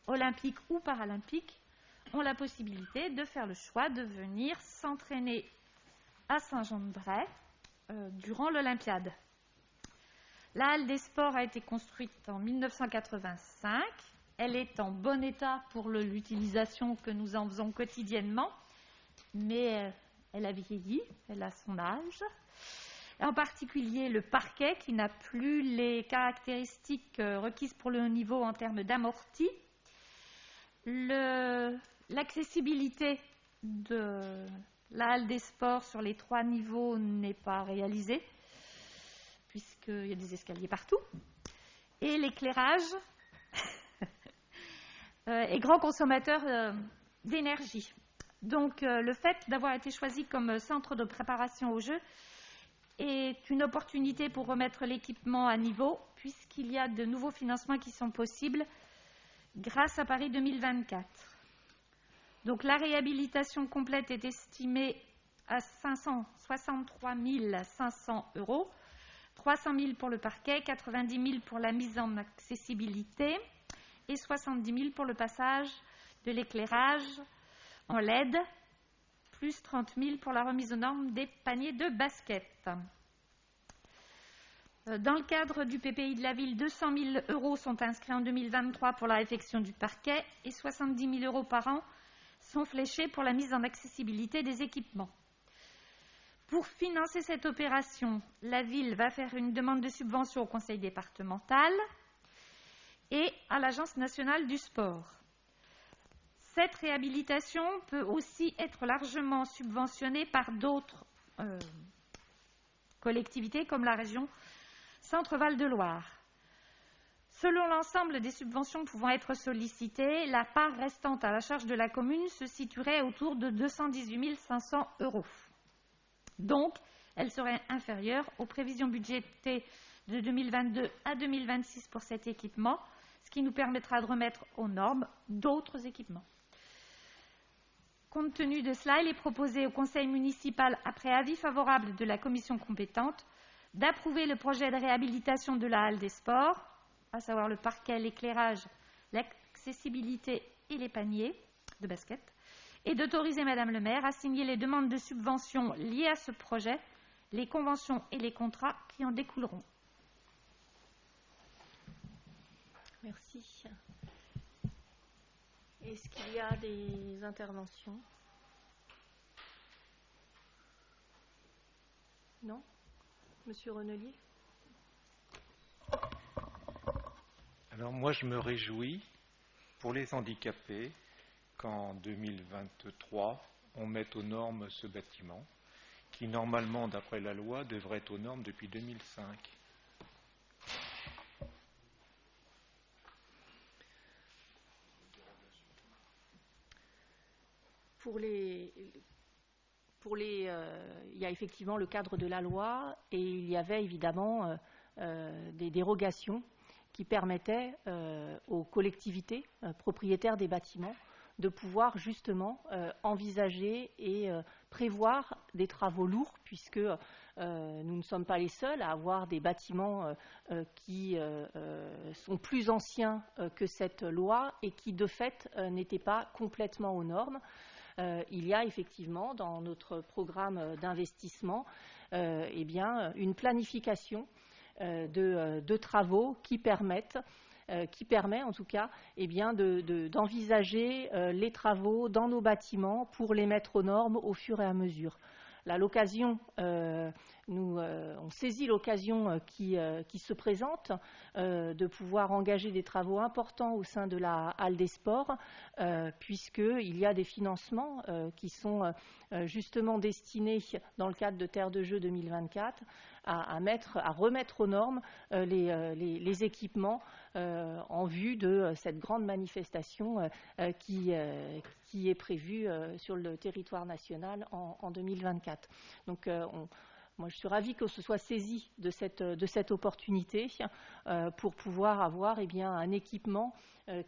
olympiques ou paralympiques ont la possibilité de faire le choix de venir s'entraîner à Saint-Jean-de-Bray durant l'Olympiade. La halle des sports a été construite en 1985. Elle est en bon état pour l'utilisation que nous en faisons quotidiennement, mais elle a vieilli, elle a son âge. En particulier le parquet qui n'a plus les caractéristiques requises pour le haut niveau en termes d'amorti. L'accessibilité de la halle des sports sur les 3 niveaux n'est pas réalisée, puisqu'il y a des escaliers partout. Et l'éclairage est grand consommateur d'énergie. Donc, le fait d'avoir été choisi comme centre de préparation aux Jeux est une opportunité pour remettre l'équipement à niveau, puisqu'il y a de nouveaux financements qui sont possibles grâce à Paris 2024. Donc, la réhabilitation complète est estimée à 563 500 €, 300 000 pour le parquet, 90 000 pour la mise en accessibilité et 70 000 pour le passage de l'éclairage en LED, plus 30 000 pour la remise aux normes des paniers de basket. Dans le cadre du PPI de la ville, 200 000 € sont inscrits en 2023 pour la réfection du parquet et 70 000 € par an sont fléchés pour la mise en accessibilité des équipements. Pour financer cette opération, la ville va faire une demande de subvention au conseil départemental et à l'Agence nationale du sport. Cette réhabilitation peut aussi être largement subventionnée par d'autres collectivités comme la région Centre-Val de Loire. Selon l'ensemble des subventions pouvant être sollicitées, la part restante à la charge de la commune se situerait autour de 218 500 €. Donc, elle serait inférieure aux prévisions budgétées de 2022 à 2026 pour cet équipement, ce qui nous permettra de remettre aux normes d'autres équipements. Compte tenu de cela, il est proposé au conseil municipal, après avis favorable de la commission compétente, d'approuver le projet de réhabilitation de la halle des sports, à savoir le parquet, l'éclairage, l'accessibilité et les paniers de basket, et d'autoriser Madame le maire à signer les demandes de subvention liées à ce projet, les conventions et les contrats qui en découleront. Merci. Est-ce qu'il y a des interventions? Non? Monsieur Renelier? Alors moi, je me réjouis pour les handicapés qu'en 2023, on mette aux normes ce bâtiment, qui normalement, d'après la loi, devrait être aux normes depuis 2005. Il y a effectivement le cadre de la loi et il y avait évidemment des dérogations qui permettaient aux collectivités propriétaires des bâtiments de pouvoir justement envisager et prévoir des travaux lourds, puisque nous ne sommes pas les seuls à avoir des bâtiments qui sont plus anciens que cette loi et qui de fait n'étaient pas complètement aux normes. Il y a effectivement dans notre programme d'investissement une planification de travaux qui permet en tout cas d'envisager les travaux dans nos bâtiments pour les mettre aux normes au fur et à mesure. Là, l'occasion, on saisit l'occasion qui se présente de pouvoir engager des travaux importants au sein de la halle des sports, puisqu'il y a des financements qui sont justement destinés, dans le cadre de Terre de Jeux 2024, à remettre aux normes les équipements en vue de cette grande manifestation qui est prévue sur le territoire national en 2024. Donc, moi, je suis ravie que ce soit saisi de cette opportunité pour pouvoir avoir un équipement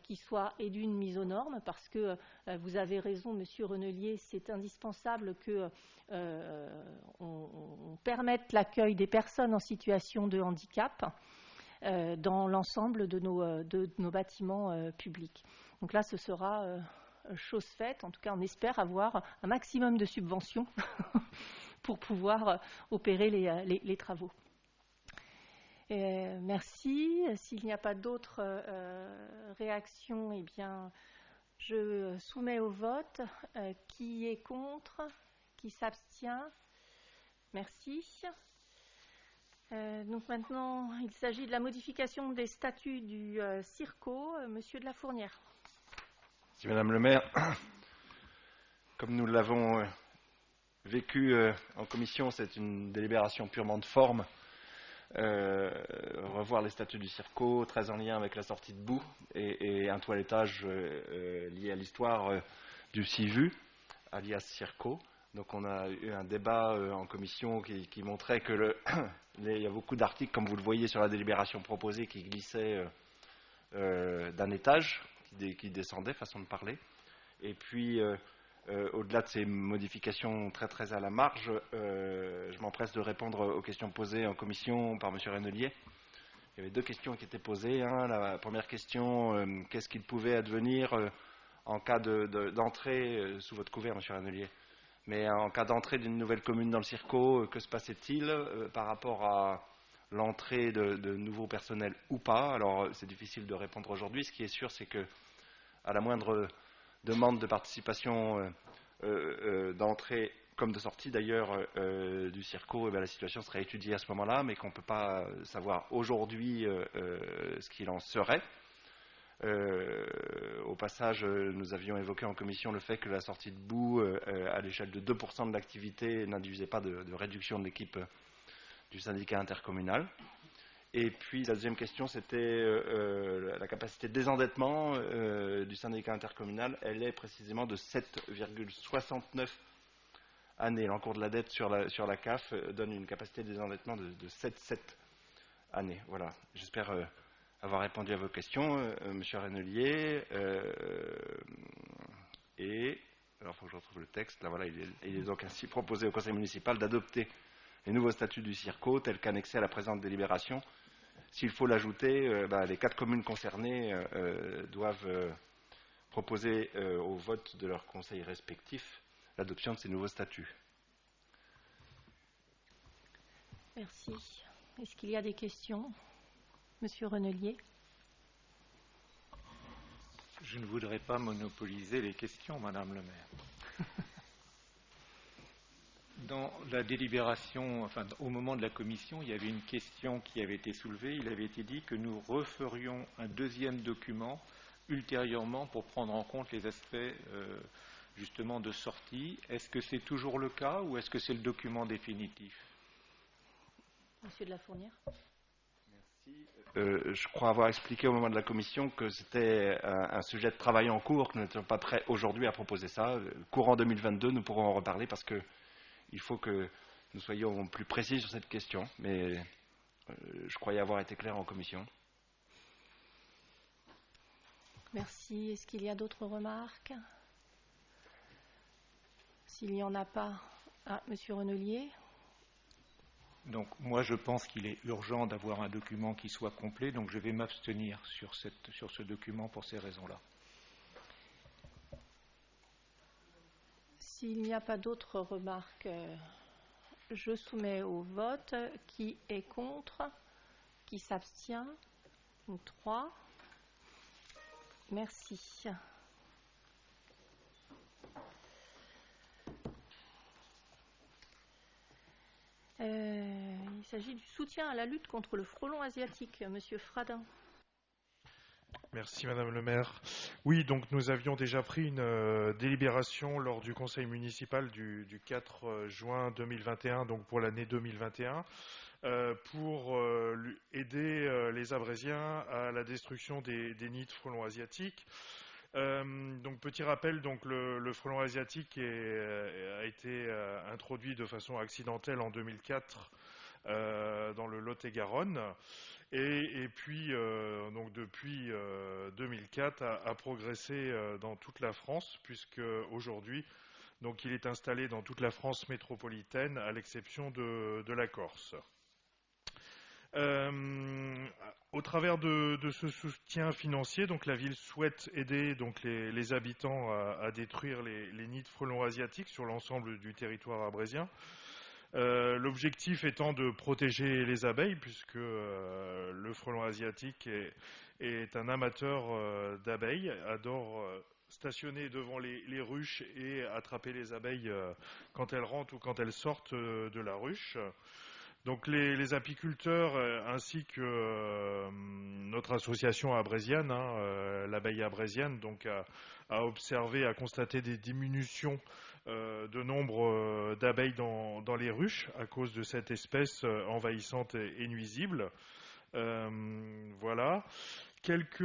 qui soit d'une mise aux normes, parce que vous avez raison, Monsieur Renelier, c'est indispensable que on permette l'accueil des personnes en situation de handicap dans l'ensemble de nos bâtiments publics. Donc là, ce sera chose faite. En tout cas, on espère avoir un maximum de subventions pour pouvoir opérer les travaux. Merci. S'il n'y a pas d'autres réactions, je soumets au vote. Qui est contre? Qui s'abstient? Merci. Donc maintenant, il s'agit de la modification des statuts du CIRCO. Monsieur de la Fournière. Merci Madame le maire. Comme nous l'avons vécu en commission, c'est une délibération purement de forme. Revoir les statuts du CIRCO, très en lien avec la sortie de boue et un toilettage lié à l'histoire du CIVU, alias CIRCO. Donc on a eu un débat en commission qui montrait que il y a beaucoup d'articles, comme vous le voyez sur la délibération proposée, qui glissaient d'un étage, qui descendaient, façon de parler. Et puis, au-delà de ces modifications très très à la marge, je m'empresse de répondre aux questions posées en commission par M. Renelier. Il y avait deux questions qui étaient posées. La première question, qu'est-ce qu'il pouvait advenir en cas d'entrée, sous votre couvert, M. Renelier, mais en cas d'entrée d'une nouvelle commune dans le CIRCO, que se passait-il par rapport à l'entrée de nouveaux personnels ou pas? Alors, c'est difficile de répondre aujourd'hui. Ce qui est sûr, c'est que à la moindre demande de participation d'entrée comme de sortie d'ailleurs du CIRCO, la situation serait étudiée à ce moment-là, mais qu'on ne peut pas savoir aujourd'hui ce qu'il en serait. Au passage, nous avions évoqué en commission le fait que la sortie de boue à l'échelle de 2% de l'activité n'induisait pas de réduction de l'équipe du syndicat intercommunal. Et puis la deuxième question, c'était la capacité de désendettement du syndicat intercommunal. Elle est précisément de 7,69 années. L'encours de la dette sur la CAF donne une capacité de désendettement de 7,7 années. Voilà, j'espère avoir répondu à vos questions, Monsieur Renelier. Et alors, il faut que je retrouve le texte. Là, voilà, il est donc ainsi proposé au Conseil municipal d'adopter les nouveaux statuts du CIRCO tels qu'annexés à la présente délibération. S'il faut l'ajouter, les 4 communes concernées doivent proposer au vote de leurs conseils respectifs l'adoption de ces nouveaux statuts. Merci. Est-ce qu'il y a des questions? Monsieur Renelier. Je ne voudrais pas monopoliser les questions, Madame le maire. Dans la délibération, enfin au moment de la commission, il y avait une question qui avait été soulevée. Il avait été dit que nous referions un deuxième document ultérieurement pour prendre en compte les aspects justement de sortie. Est-ce que c'est toujours le cas ou est-ce que c'est le document définitif? Monsieur de la Fournière. Je crois avoir expliqué au moment de la commission que c'était un sujet de travail en cours, que nous n'étions pas prêts aujourd'hui à proposer ça. Courant 2022, nous pourrons en reparler parce qu'il faut que nous soyons plus précis sur cette question. Mais je croyais avoir été clair en commission. Merci. Est-ce qu'il y a d'autres remarques? S'il n'y en a pas, Monsieur Renelier. Donc moi je pense qu'il est urgent d'avoir un document qui soit complet, donc je vais m'abstenir sur ce document pour ces raisons-là. S'il n'y a pas d'autres remarques, je soumets au vote. Qui est contre? Qui s'abstient? 3. Merci. Il s'agit du soutien à la lutte contre le frelon asiatique. Monsieur Fradin. Merci Madame le maire. Oui, donc nous avions déjà pris une délibération lors du conseil municipal du 4 juin 2021, donc pour l'année 2021, pour aider les Abrésiens à la destruction des nids de frelons asiatiques. Donc petit rappel, donc le frelon asiatique a été introduit de façon accidentelle en 2004 dans le Lot-et-Garonne et puis donc depuis 2004 a progressé dans toute la France puisque aujourd'hui donc il est installé dans toute la France métropolitaine à l'exception de la Corse. Au travers de ce soutien financier, donc la ville souhaite aider donc les habitants à détruire les nids de frelons asiatiques sur l'ensemble du territoire abrésien. L'objectif étant de protéger les abeilles, puisque le frelon asiatique est un amateur d'abeilles, adore stationner devant les ruches et attraper les abeilles quand elles rentrent ou quand elles sortent de la ruche. Donc les apiculteurs ainsi que notre association abrésienne, l'abeille abrésienne, donc a observé, a constaté des diminutions de nombre d'abeilles dans les ruches à cause de cette espèce envahissante et nuisible. Voilà. Quelques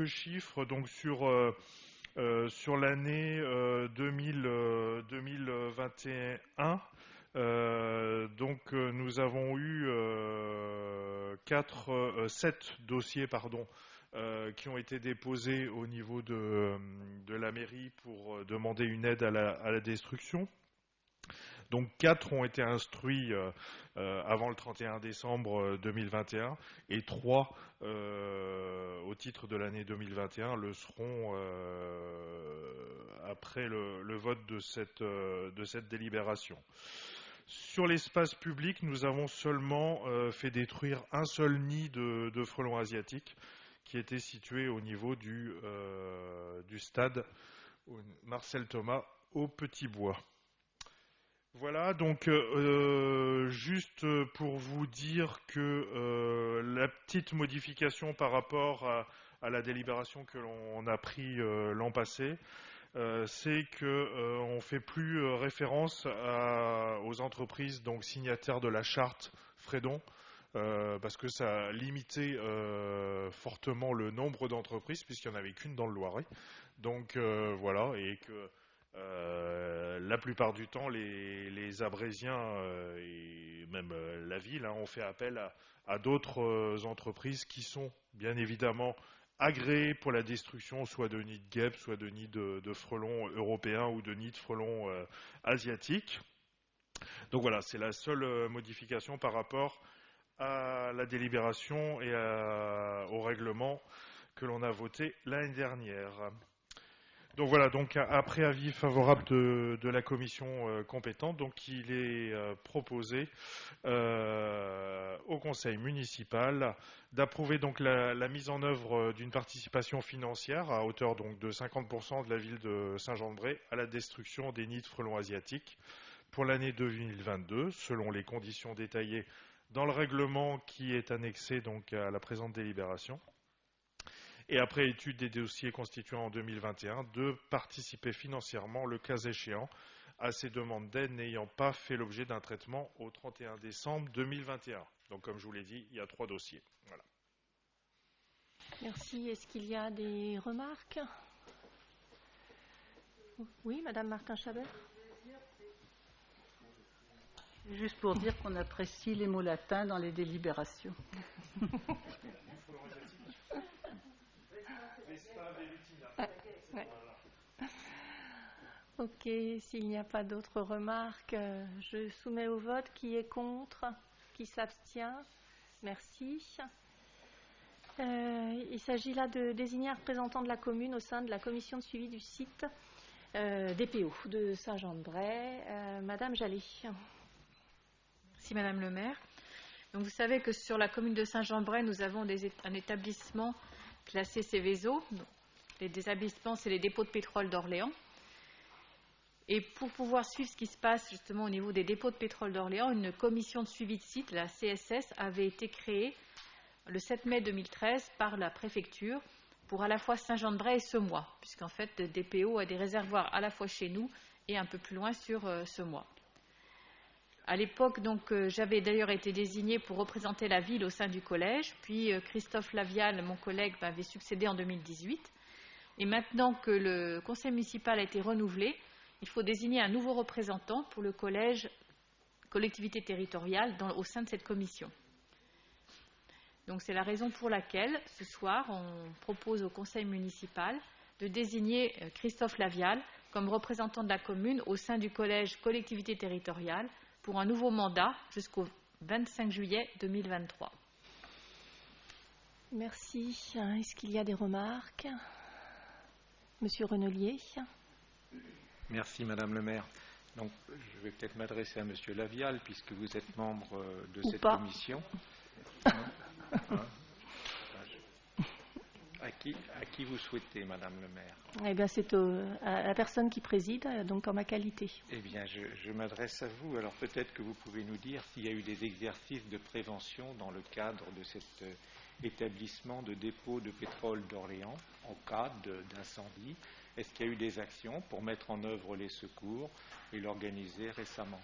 chiffres donc sur l'année 2021. Donc nous avons eu 7 dossiers qui ont été déposés au niveau de la mairie pour demander une aide à la destruction. Donc 4 ont été instruits avant le 31 décembre 2021 et 3 au titre de l'année 2021 le seront après le vote de cette délibération. Sur l'espace public, nous avons seulement fait détruire un seul nid de frelons asiatiques qui était situé au niveau du stade Marcel Thomas au Petit Bois. Voilà, donc juste pour vous dire que la petite modification par rapport à la délibération que l'on a pris l'an passé, c'est qu'on ne fait plus référence aux entreprises donc signataires de la charte Fredon, parce que ça a limité fortement le nombre d'entreprises, puisqu'il n'y en avait qu'une dans le Loiret. Donc voilà, et que la plupart du temps, les Abrésiens et même la ville ont fait appel à d'autres entreprises qui sont bien évidemment agréées pour la destruction soit de nids de guêpes, soit de nids de frelons européens ou de nids de frelons asiatiques. Donc voilà, c'est la seule modification par rapport à la délibération et au règlement que l'on a voté l'année dernière. Donc voilà, donc après avis favorable de la commission compétente, donc il est proposé au conseil municipal d'approuver donc la mise en œuvre d'une participation financière à hauteur donc de 50% de la ville de Saint-Jean-de-Bray à la destruction des nids de frelons asiatiques pour l'année 2022, selon les conditions détaillées dans le règlement qui est annexé donc à la présente délibération. Et après étude des dossiers constituants en 2021, de participer financièrement, le cas échéant, à ces demandes d'aide n'ayant pas fait l'objet d'un traitement au 31 décembre 2021. Donc, comme je vous l'ai dit, il y a 3 dossiers. Voilà. Merci. Est-ce qu'il y a des remarques? Oui, Madame Martin-Chabert. Juste pour dire qu'on apprécie les mots latins dans les délibérations. Ouais. Ok, s'il n'y a pas d'autres remarques, je soumets au vote. Qui est contre? Qui s'abstient? Merci. Il s'agit là de désigner un représentant de la commune au sein de la commission de suivi du site DPO de Saint-Jean-de-Bray. Madame Jallet. Merci Madame le maire. Donc vous savez que sur la commune de Saint-Jean-de-Bray, nous avons un établissement classé Céveso. Les établissements, c'est les dépôts de pétrole d'Orléans. Et pour pouvoir suivre ce qui se passe justement au niveau des dépôts de pétrole d'Orléans, une commission de suivi de site, la CSS, avait été créée le 7 mai 2013 par la préfecture pour à la fois Saint-Jean-de-Bray et Semois, puisqu'en fait, le DPO a des réservoirs à la fois chez nous et un peu plus loin sur Semois. À l'époque, donc, j'avais d'ailleurs été désignée pour représenter la ville au sein du collège, puis Christophe Lavial, mon collègue, m'avait succédé en 2018. Et maintenant que le conseil municipal a été renouvelé, il faut désigner un nouveau représentant pour le collège collectivité territoriale au sein de cette commission. Donc c'est la raison pour laquelle, ce soir, on propose au conseil municipal de désigner Christophe Lavial comme représentant de la commune au sein du collège collectivité territoriale pour un nouveau mandat jusqu'au 25 juillet 2023. Merci. Est-ce qu'il y a des remarques? Monsieur Renelier. Merci Madame le maire. Donc, je vais peut-être m'adresser à Monsieur Lavial, puisque vous êtes membre de cette commission. À qui vous souhaitez, Madame le maire? Eh bien, c'est à la personne qui préside, donc en ma qualité. Eh bien, je m'adresse à vous. Alors, peut-être que vous pouvez nous dire s'il y a eu des exercices de prévention dans le cadre de cet établissement de dépôt de pétrole d'Orléans en cas d'incendie. Est-ce qu'il y a eu des actions pour mettre en œuvre les secours et l'organiser récemment?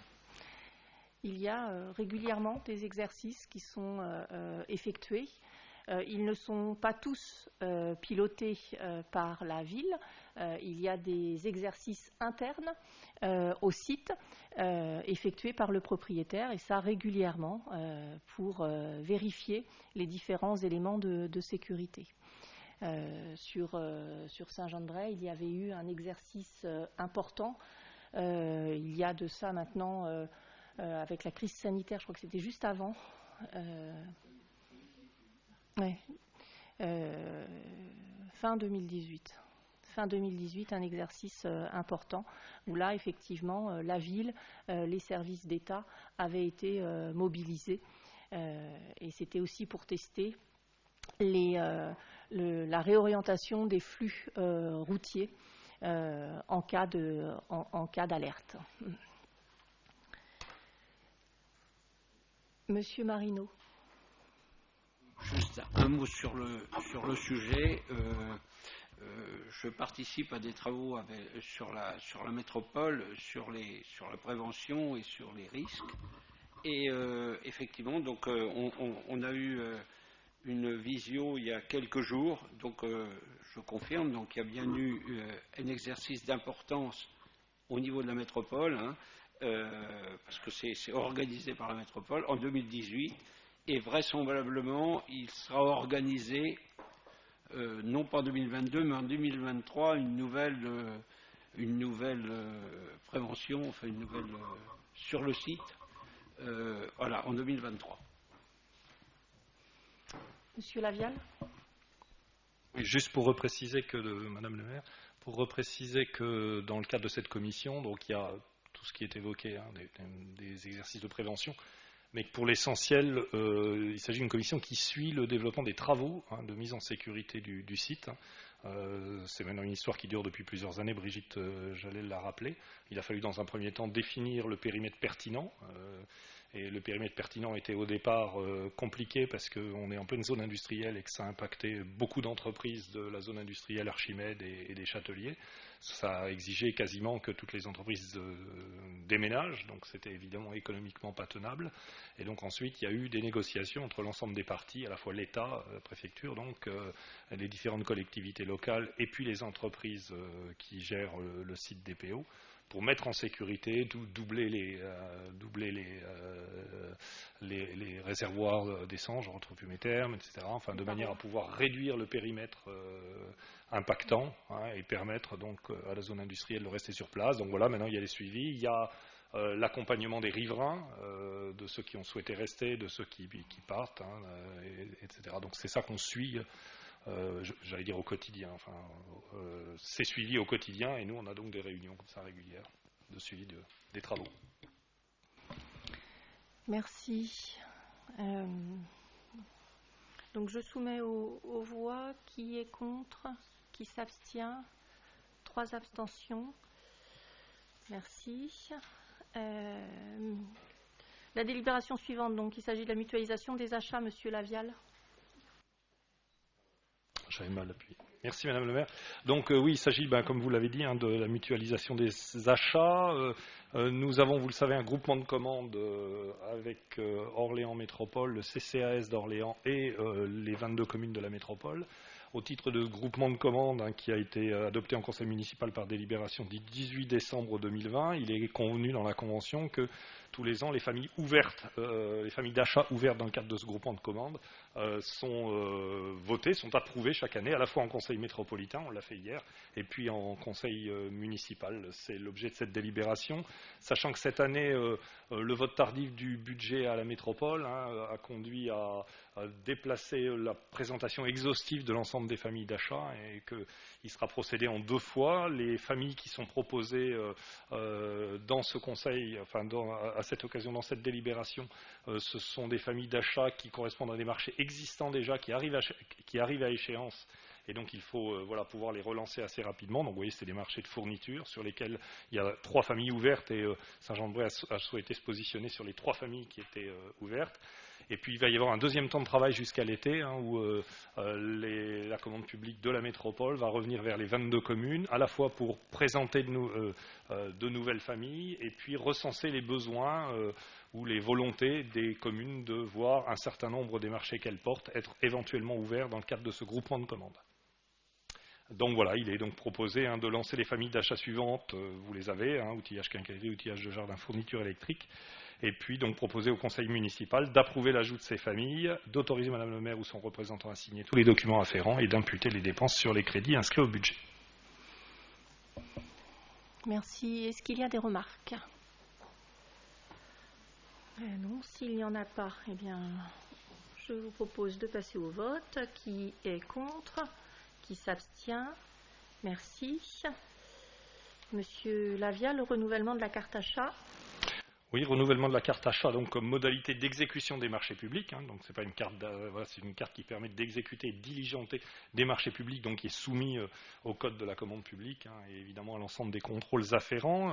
Il y a régulièrement des exercices qui sont effectués. Ils ne sont pas tous pilotés par la ville. Il y a des exercices internes au site effectués par le propriétaire, et ça régulièrement pour vérifier les différents éléments de sécurité. Sur Saint-Jean-de-Bray, il y avait eu un exercice important. Il y a de ça maintenant, avec la crise sanitaire, je crois que c'était juste avant. Fin 2018. Fin 2018, un exercice important où là, effectivement, la ville, les services d'État avaient été mobilisés. Et c'était aussi pour tester la réorientation des flux routiers en cas d'alerte. Monsieur Marino. Juste un mot sur le sujet. Je participe à des travaux sur la métropole, sur la prévention et sur les risques. Et effectivement, donc on a eu une visio il y a quelques jours. Donc je confirme. Donc il y a bien eu un exercice d'importance au niveau de la métropole, parce que c'est organisé par la métropole en 2018. Et vraisemblablement, il sera organisé, non pas en 2022, mais en 2023, une nouvelle prévention, enfin une nouvelle sur le site, en 2023. Monsieur Lavial. Et juste pour repréciser que, Madame le maire, Pour repréciser que dans le cadre de cette commission, donc il y a tout ce qui est évoqué, des exercices de prévention, mais que pour l'essentiel, il s'agit d'une commission qui suit le développement des travaux de mise en sécurité du site. C'est maintenant une histoire qui dure depuis plusieurs années, Brigitte Jalel l'a rappelé. Il a fallu dans un premier temps définir le périmètre pertinent. Et le périmètre pertinent était au départ compliqué parce qu'on est en pleine zone industrielle et que ça a impacté beaucoup d'entreprises de la zone industrielle Archimède et des Châteliers. Ça a exigé quasiment que toutes les entreprises déménagent, donc c'était évidemment économiquement pas tenable. Et donc ensuite, il y a eu des négociations entre l'ensemble des parties, à la fois l'État, la préfecture, donc les différentes collectivités locales et puis les entreprises qui gèrent le site DPO, pour mettre en sécurité, doubler les réservoirs d'essence, je ne retrouve plus mes termes, etc., enfin, de manière à pouvoir réduire le périmètre impactant et permettre donc à la zone industrielle de rester sur place. Donc voilà, maintenant il y a les suivis, il y a l'accompagnement des riverains, de ceux qui ont souhaité rester, de ceux qui partent, etc. Donc c'est ça qu'on suit. J'allais dire au quotidien, c'est suivi au quotidien et nous on a donc des réunions comme ça régulières de suivi des travaux. Merci. Donc je soumets aux voix qui est contre, qui s'abstient, 3 abstentions. Merci. La délibération suivante, donc il s'agit de la mutualisation des achats, Monsieur Lavial. J'avais mal appuyé. Merci Madame le maire. Donc oui, il s'agit, comme vous l'avez dit, de la mutualisation des achats. Nous avons, vous le savez, un groupement de commandes avec Orléans Métropole, le CCAS d'Orléans et les 22 communes de la métropole. Au titre de groupement de commandes qui a été adopté en conseil municipal par délibération du 18 décembre 2020, il est convenu dans la convention que tous les ans, les familles ouvertes, les familles d'achat ouvertes dans le cadre de ce groupement de commandes sont votées, sont approuvées chaque année, à la fois en conseil métropolitain, on l'a fait hier, et puis en conseil municipal. C'est l'objet de cette délibération, sachant que cette année, le vote tardif du budget à la métropole a conduit à déplacer la présentation exhaustive de l'ensemble des familles d'achat et qu'il sera procédé en 2 fois. Les familles qui sont proposées dans ce conseil, à cette occasion, dans cette délibération, ce sont des familles d'achat qui correspondent à des marchés existants déjà, qui arrivent à échéance. Et donc il faut pouvoir les relancer assez rapidement. Donc vous voyez, c'est des marchés de fourniture sur lesquels il y a 3 familles ouvertes et Saint-Jean-de-Bray a souhaité se positionner sur les 3 familles qui étaient ouvertes. Et puis il va y avoir un deuxième temps de travail jusqu'à l'été où la commande publique de la métropole va revenir vers les 22 communes, à la fois pour présenter de nouvelles familles et puis recenser les besoins ou les volontés des communes de voir un certain nombre des marchés qu'elles portent être éventuellement ouverts dans le cadre de ce groupement de commandes. Donc voilà, il est donc proposé de lancer les familles d'achat suivantes, vous les avez, outillage quincaillerie, outillage de jardin, fourniture électrique, et puis donc proposer au conseil municipal d'approuver l'ajout de ces familles, d'autoriser Madame le maire ou son représentant à signer tous les documents afférents et d'imputer les dépenses sur les crédits inscrits au budget. Merci. Est-ce qu'il y a des remarques ? Non, s'il n'y en a pas, eh bien, je vous propose de passer au vote. Qui est contre ? Qui s'abstient? Merci. Monsieur Lavia, le renouvellement de la carte achat. Oui, renouvellement de la carte achat, donc comme modalité d'exécution des marchés publics. Donc c'est pas une carte, c'est une carte qui permet d'exécuter et de diligenter des marchés publics, donc qui est soumis au code de la commande publique et évidemment à l'ensemble des contrôles afférents.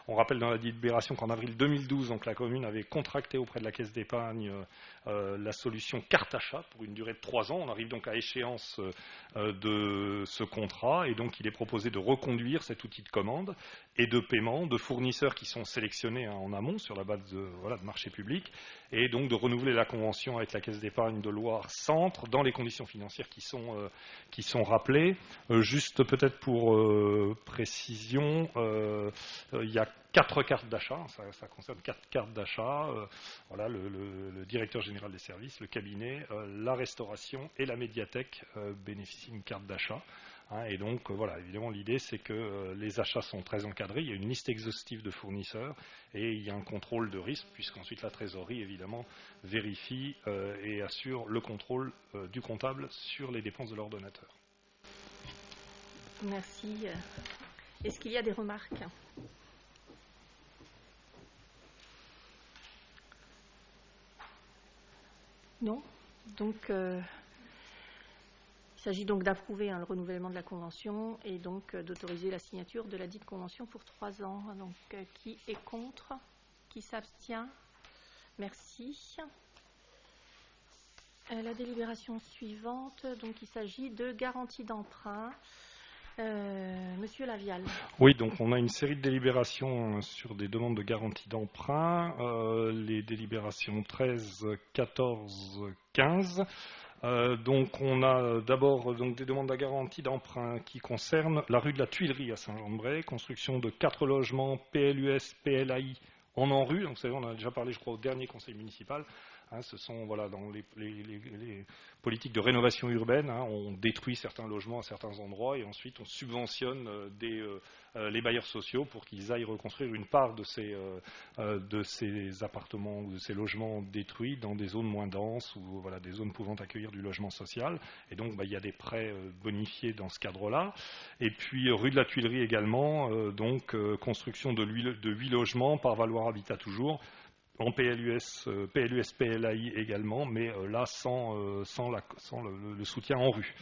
On rappelle dans la délibération qu'en avril 2012, donc la commune avait contracté auprès de la caisse d'épargne la solution carte achat pour une durée de 3 ans. On arrive donc à échéance de ce contrat et donc il est proposé de reconduire cet outil de commande et de paiement de fournisseurs qui sont sélectionnés en amont sur la base de marchés publics, et donc de renouveler la convention avec la Caisse d'épargne de Loire-Centre dans les conditions financières qui sont rappelées. Juste peut-être pour précision, il y a 4 cartes d'achat, ça concerne 4 cartes d'achat, le directeur général des services, le cabinet, la restauration et la médiathèque bénéficient d'une carte d'achat. Et donc, évidemment, l'idée, c'est que les achats sont très encadrés. Il y a une liste exhaustive de fournisseurs et il y a un contrôle de risque, puisqu'ensuite la trésorerie, évidemment, vérifie et assure le contrôle du comptable sur les dépenses de l'ordonnateur. Merci. Est-ce qu'il y a des remarques? Non. Donc, il s'agit donc d'approuver le renouvellement de la convention et donc d'autoriser la signature de la dite convention pour 3 ans. Donc, qui est contre? Qui s'abstient? Merci. La délibération suivante, donc il s'agit de garantie d'emprunt. Monsieur Lavial. Oui, donc on a une série de délibérations sur des demandes de garantie d'emprunt, les délibérations 13, 14, 15. Donc on a d'abord des demandes de garantie d'emprunt qui concernent la rue de la Tuilerie à Saint-Jean-de-Bray, construction de 4 logements PLUS, PLAI en ANRU. Donc, vous savez, on en a déjà parlé, je crois, au dernier conseil municipal. Ce sont dans les politiques de rénovation urbaine, on détruit certains logements à certains endroits et ensuite on subventionne les bailleurs sociaux pour qu'ils aillent reconstruire une part de ces appartements ou de ces logements détruits dans des zones moins denses ou des zones pouvant accueillir du logement social. Et donc il y a des prêts bonifiés dans ce cadre-là. Et puis rue de la Tuilerie également, construction de 8 logements par Valoir Habitat toujours, en PLUS, PLAI également, mais là sans le soutien en rue.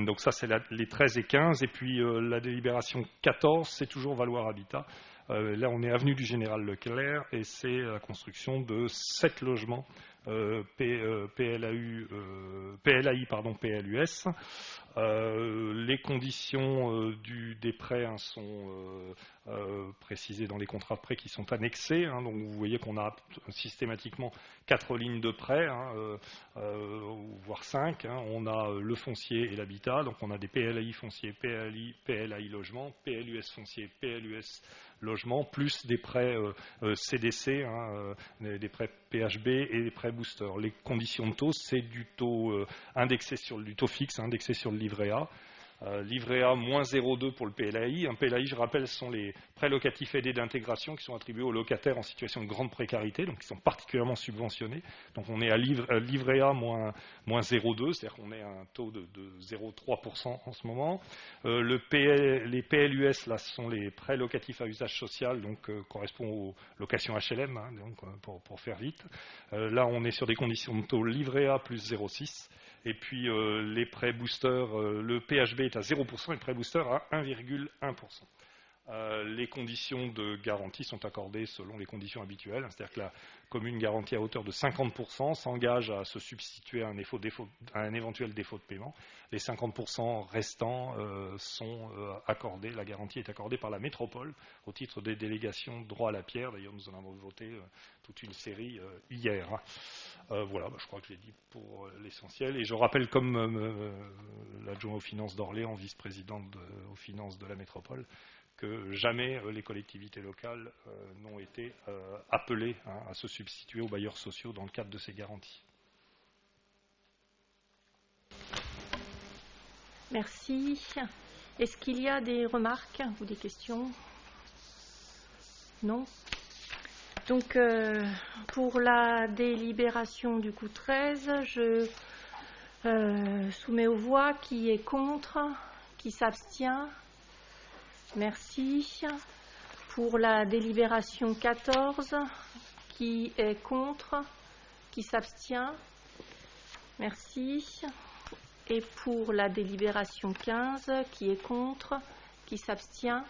Donc ça, c'est les 13 et 15. Et puis la délibération 14, c'est toujours Valoir Habitat. Là, on est avenue du Général Leclerc et c'est la construction de 7 logements PLAI, PLUS. Les conditions des prêts sont précisées dans les contrats de prêt qui sont annexés. Donc vous voyez qu'on a systématiquement 4 lignes de prêt, voire 5. On a le foncier et l'habitat. Donc on a des PLAI foncier, PLAI logement, PLUS foncier, PLUS logement, plus des prêts CDC, des prêts PHB et des prêts booster. Les conditions de taux, c'est du taux indexé du taux fixe, indexé sur le livret A. Livret A moins 0,2 pour le PLAI. Un PLAI, je rappelle, ce sont les prêts locatifs aidés d'intégration qui sont attribués aux locataires en situation de grande précarité, donc qui sont particulièrement subventionnés. Donc on est à livret A moins 0,2, c'est-à-dire qu'on est à un taux de 0,3% en ce moment. Les PLUS, là, ce sont les prêts locatifs à usage social, donc correspond aux locations HLM, donc, pour faire vite. Là, on est sur des conditions de taux livret A plus 0,6. Et puis les prêts boosters, le PHB est à 0% et le prêt booster à 1,1%. Les conditions de garantie sont accordées selon les conditions habituelles, c'est-à-dire que la commune garantie à hauteur de 50% s'engage à se substituer à un éventuel défaut de paiement. Les 50% restants sont accordés, la garantie est accordée par la métropole au titre des délégations de droit à la pierre. D'ailleurs, nous en avons voté toute une série hier. Voilà, je crois que j'ai dit pour l'essentiel. Et je rappelle, comme l'adjoint aux finances d'Orléans, vice-président aux finances de la métropole, que jamais les collectivités locales n'ont été appelées à se substituer aux bailleurs sociaux dans le cadre de ces garanties. Merci. Est-ce qu'il y a des remarques ou des questions? Non. Donc, pour la délibération du coup 13, je soumets aux voix. Qui est contre? Qui s'abstient? Merci. Pour la délibération 14, qui est contre? Qui s'abstient? Merci. Et pour la délibération 15, qui est contre? Qui s'abstient?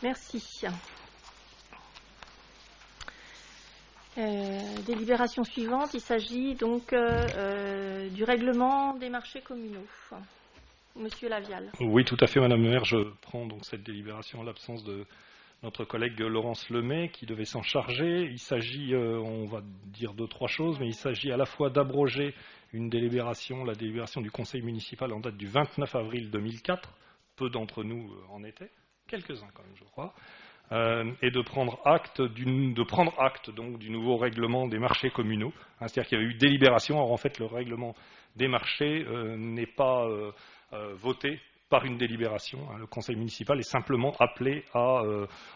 Merci. Délibération suivante, il s'agit donc du règlement des marchés communaux. Monsieur Lavial. Oui, tout à fait, Madame le maire. Je prends donc cette délibération en l'absence de notre collègue Laurence Lemay qui devait s'en charger. Il s'agit, on va dire 2-3 choses, mais il s'agit à la fois d'abroger une délibération, la délibération du conseil municipal en date du 29 avril 2004. Peu d'entre nous en étaient, quelques-uns quand même, je crois. Et de prendre acte donc du nouveau règlement des marchés communaux. C'est-à-dire qu'il y avait eu délibération. Alors en fait, le règlement des marchés n'est pas voté par une délibération. Le conseil municipal est simplement appelé à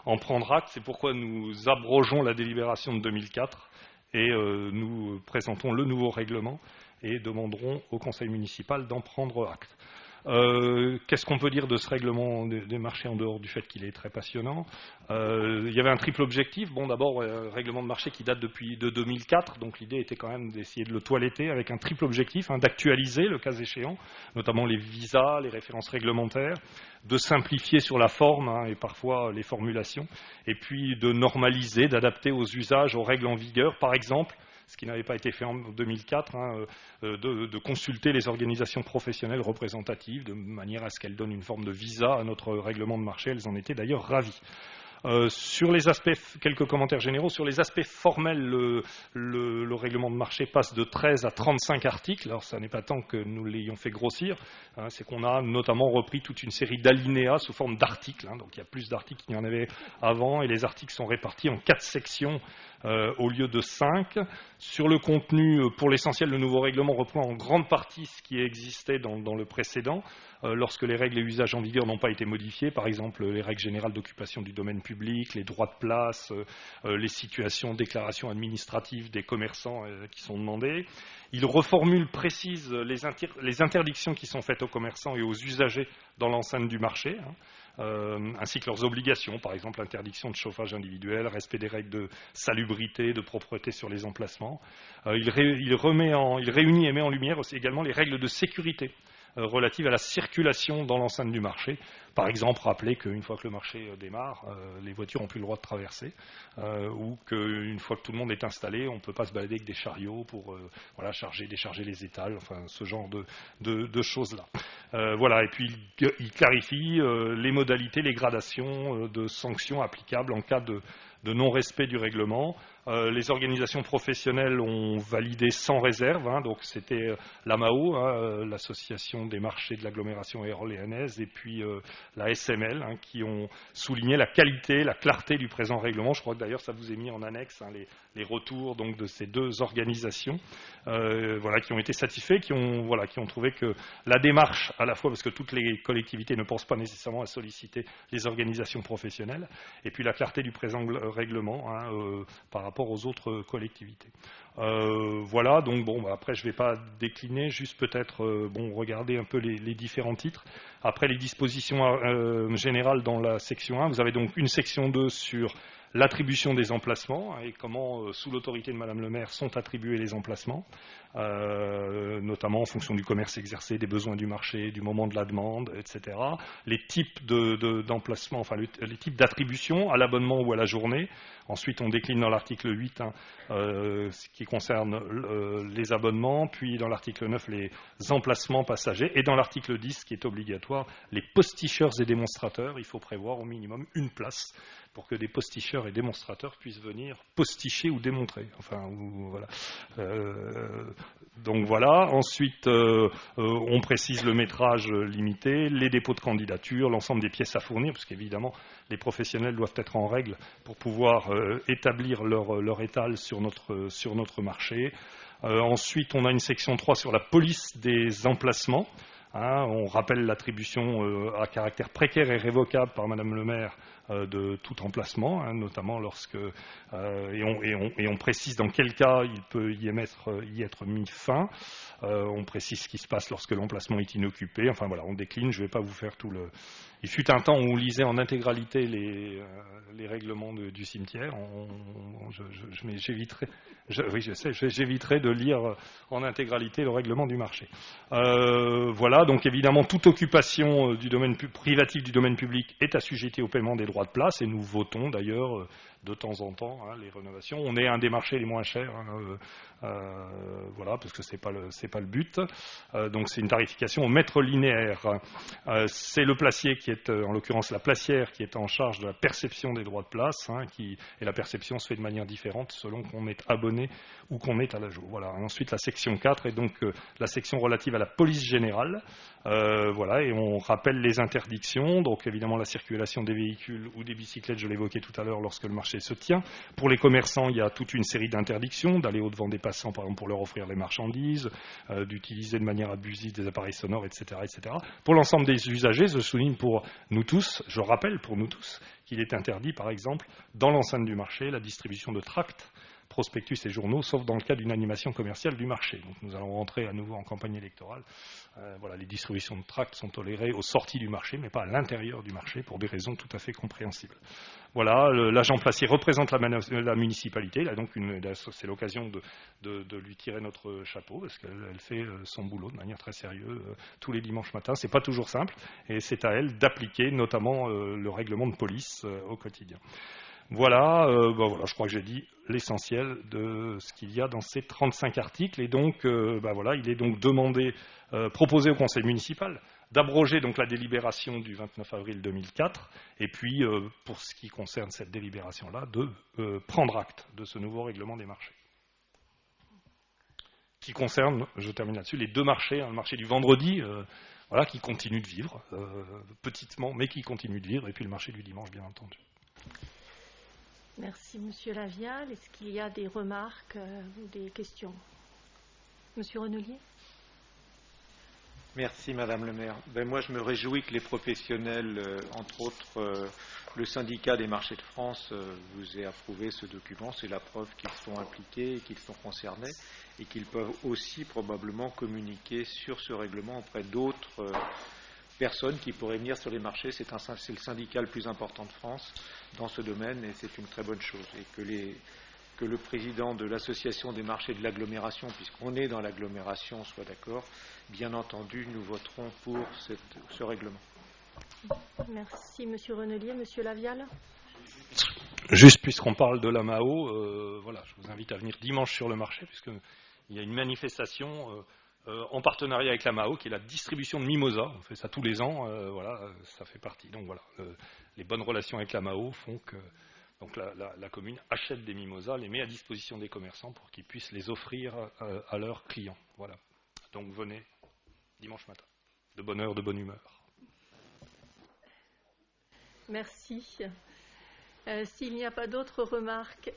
en prendre acte. C'est pourquoi nous abrogeons la délibération de 2004 et nous présentons le nouveau règlement et demanderons au conseil municipal d'en prendre acte. Qu'est-ce qu'on peut dire de ce règlement des marchés en dehors du fait qu'il est très passionnant? Il y avait un triple objectif. Bon, d'abord, règlement de marché qui date de 2004, donc l'idée était quand même d'essayer de le toiletter avec un triple objectif, d'actualiser le cas échéant, notamment les visas, les références réglementaires, de simplifier sur la forme et parfois les formulations, et puis de normaliser, d'adapter aux usages, aux règles en vigueur, par exemple, ce qui n'avait pas été fait en 2004, de consulter les organisations professionnelles représentatives de manière à ce qu'elles donnent une forme de visa à notre règlement de marché. Elles en étaient d'ailleurs ravies. Sur les aspects, quelques commentaires généraux. Sur les aspects formels, le règlement de marché passe de 13 à 35 articles. Alors, ça n'est pas tant que nous l'ayons fait grossir. C'est qu'on a notamment repris toute une série d'alinéas sous forme d'articles. Donc, il y a plus d'articles qu'il y en avait avant. Et les articles sont répartis en 4 sections au lieu de 5. Sur le contenu, pour l'essentiel, le nouveau règlement reprend en grande partie ce qui existait dans le précédent. Lorsque les règles et usages en vigueur n'ont pas été modifiés, par exemple les règles générales d'occupation du domaine public, les droits de place, les situations, déclarations administratives des commerçants qui sont demandées. Il reformule, précise les interdictions qui sont faites aux commerçants et aux usagers dans l'enceinte du marché, ainsi que leurs obligations, par exemple interdiction de chauffage individuel, respect des règles de salubrité, de propreté sur les emplacements. Il réunit et met en lumière aussi également les règles de sécurité relatives à la circulation dans l'enceinte du marché. Par exemple, rappeler qu'une fois que le marché démarre, les voitures n'ont plus le droit de traverser, ou qu'une fois que tout le monde est installé, on ne peut pas se balader avec des chariots pour charger, décharger les étals, enfin ce genre de choses-là. Et puis il clarifie les modalités, les gradations de sanctions applicables en cas de non-respect du règlement. Les organisations professionnelles ont validé sans réserve, donc c'était l'AMAO, l'Association des marchés de l'agglomération orléanaise, et puis la SML, qui ont souligné la qualité, la clarté du présent règlement. Je crois que d'ailleurs ça vous est mis en annexe les retours donc, de ces deux organisations qui ont été satisfaits, qui ont trouvé que la démarche, à la fois parce que toutes les collectivités ne pensent pas nécessairement à solliciter les organisations professionnelles, et puis la clarté du présent règlement par rapport aux autres collectivités. Donc après je ne vais pas décliner, juste peut-être regarder un peu les différents titres. Après les dispositions générales dans la section 1, vous avez donc une section 2 sur l'attribution des emplacements et comment, sous l'autorité de Madame le maire, sont attribués les emplacements, notamment en fonction du commerce exercé, des besoins du marché, du moment de la demande, etc. Les types d'emplacements, les types d'attribution à l'abonnement ou à la journée. Ensuite, on décline dans l'article 8 ce qui concerne les abonnements, puis dans l'article 9 les emplacements passagers, et dans l'article 10, qui est obligatoire, les posticheurs et démonstrateurs. Il faut prévoir au minimum une place pour que des posticheurs et démonstrateurs puissent venir posticher ou démontrer. Ensuite, on précise le métrage limité, les dépôts de candidature, l'ensemble des pièces à fournir, parce qu'évidemment, les professionnels doivent être en règle pour pouvoir établir leur étal sur notre marché. Ensuite, on a une section 3 sur la police des emplacements. On rappelle l'attribution à caractère précaire et révocable par Madame le maire de tout emplacement, notamment lorsque et on précise dans quel cas il peut y être mis fin. On précise ce qui se passe lorsque l'emplacement est inoccupé. On décline. Je ne vais pas vous faire tout le. Il fut un temps où on lisait en intégralité les règlements du cimetière. J'éviterai de lire en intégralité le règlement du marché. Donc évidemment, toute occupation du domaine privatif du domaine public est assujettie au paiement des droits de place, et nous votons d'ailleurs de temps en temps les rénovations. On est un des marchés les moins chers, parce que c'est pas le but. Donc c'est une tarification au mètre linéaire. C'est le placier qui est, en l'occurrence la placière, qui est en charge de la perception des droits de place, et la perception se fait de manière différente selon qu'on est abonné ou qu'on est à l'ajout. Ensuite, la section 4 est donc la section relative à la police générale. Et on rappelle les interdictions. Donc évidemment la circulation des véhicules ou des bicyclettes, je l'évoquais tout à l'heure, lorsque le marché se tient. Pour les commerçants, il y a toute une série d'interdictions, d'aller au-devant des passants, par exemple, pour leur offrir les marchandises, d'utiliser de manière abusive des appareils sonores, etc. etc. Pour l'ensemble des usagers, je souligne pour nous tous, je rappelle pour nous tous, qu'il est interdit, par exemple, dans l'enceinte du marché, la distribution de tracts prospectus et journaux, sauf dans le cas d'une animation commerciale du marché. Donc nous allons rentrer à nouveau en campagne électorale. Voilà, les distributions de tracts sont tolérées aux sorties du marché, mais pas à l'intérieur du marché, pour des raisons tout à fait compréhensibles. Voilà, l'agent placé représente la municipalité. Là, donc c'est l'occasion de lui tirer notre chapeau, parce qu'elle fait son boulot de manière très sérieuse tous les dimanches matins. C'est pas toujours simple, et c'est à elle d'appliquer notamment le règlement de police au quotidien. Voilà, voilà, je crois que j'ai dit l'essentiel de ce qu'il y a dans ces 35 articles. Et donc, voilà, il est donc demandé, proposé au conseil municipal d'abroger donc la délibération du 29 avril 2004, et puis, pour ce qui concerne cette délibération-là, de prendre acte de ce nouveau règlement des marchés. Qui concerne, je termine là-dessus, les deux marchés, le marché du vendredi, voilà, qui continue de vivre, petitement, mais qui continue de vivre, et puis le marché du dimanche, bien entendu. Merci, Monsieur Lavial. Est-ce qu'il y a des remarques ou des questions? Monsieur Renelier? Merci, Madame le maire. Moi, je me réjouis que les professionnels, entre autres le syndicat des marchés de France, vous aient approuvé ce document. C'est la preuve qu'ils sont impliqués et qu'ils sont concernés et qu'ils peuvent aussi probablement communiquer sur ce règlement auprès d'autres personnes qui pourraient venir sur les marchés. C'est le syndicat le plus important de France dans ce domaine, et c'est une très bonne chose. Et que le président de l'association des marchés de l'agglomération, puisqu'on est dans l'agglomération, soit d'accord, bien entendu, nous voterons pour ce règlement. Merci, Monsieur Renelier. Monsieur Lavial? Juste puisqu'on parle de la MAO, voilà, je vous invite à venir dimanche sur le marché, puisqu'il y a une manifestation en partenariat avec la MAO, qui est la distribution de mimosas. On fait ça tous les ans, voilà, ça fait partie. Donc voilà, les bonnes relations avec la MAO font que donc la commune achète des mimosas, les met à disposition des commerçants pour qu'ils puissent les offrir à leurs clients. Voilà. Donc venez dimanche matin, de bonne heure, de bonne humeur. Merci. S'il n'y a pas d'autres remarques,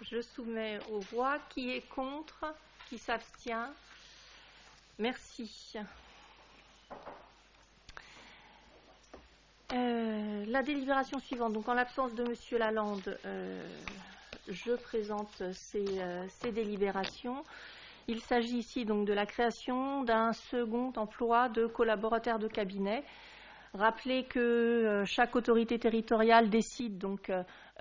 je soumets aux voix. Qui est contre? Qui s'abstient? Merci. La délibération suivante. Donc, en l'absence de Monsieur Lalande, je présente ces délibérations. Il s'agit ici donc de la création d'un second emploi de collaborateur de cabinet. Rappelez que chaque autorité territoriale décide donc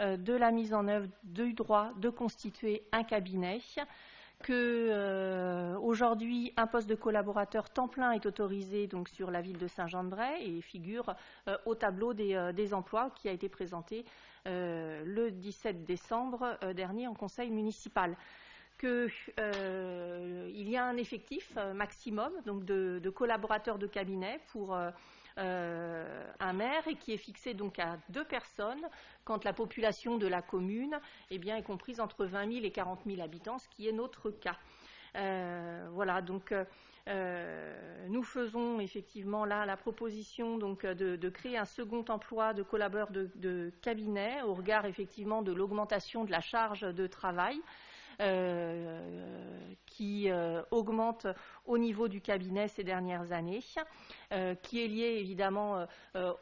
de la mise en œuvre du droit de constituer un cabinet, que aujourd'hui un poste de collaborateur temps plein est autorisé donc sur la ville de Saint-Jean-de-Bray et figure au tableau des emplois qui a été présenté le 17 décembre dernier en conseil municipal. Qu'il y a un effectif maximum donc de collaborateurs de cabinet pour un maire, et qui est fixé donc à 2 personnes quand la population de la commune est comprise entre 20 000 et 40 000 habitants, ce qui est notre cas. Voilà, donc nous faisons effectivement là la proposition donc de créer un second emploi de collaborateurs de cabinet au regard effectivement de l'augmentation de la charge de travail. Qui augmente au niveau du cabinet ces dernières années, qui est lié évidemment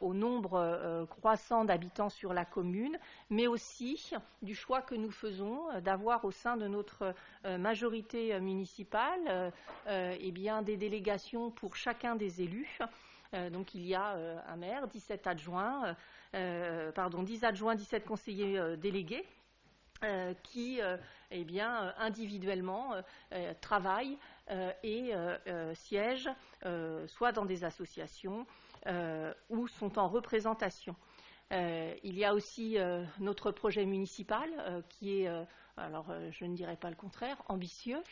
au nombre croissant d'habitants sur la commune, mais aussi du choix que nous faisons d'avoir au sein de notre majorité municipale des délégations pour chacun des élus. Donc il y a un maire, 10 adjoints, 17 conseillers délégués, qui individuellement travaillent et siègent soit dans des associations ou sont en représentation. Il y a aussi notre projet municipal qui est, je ne dirais pas le contraire, ambitieux.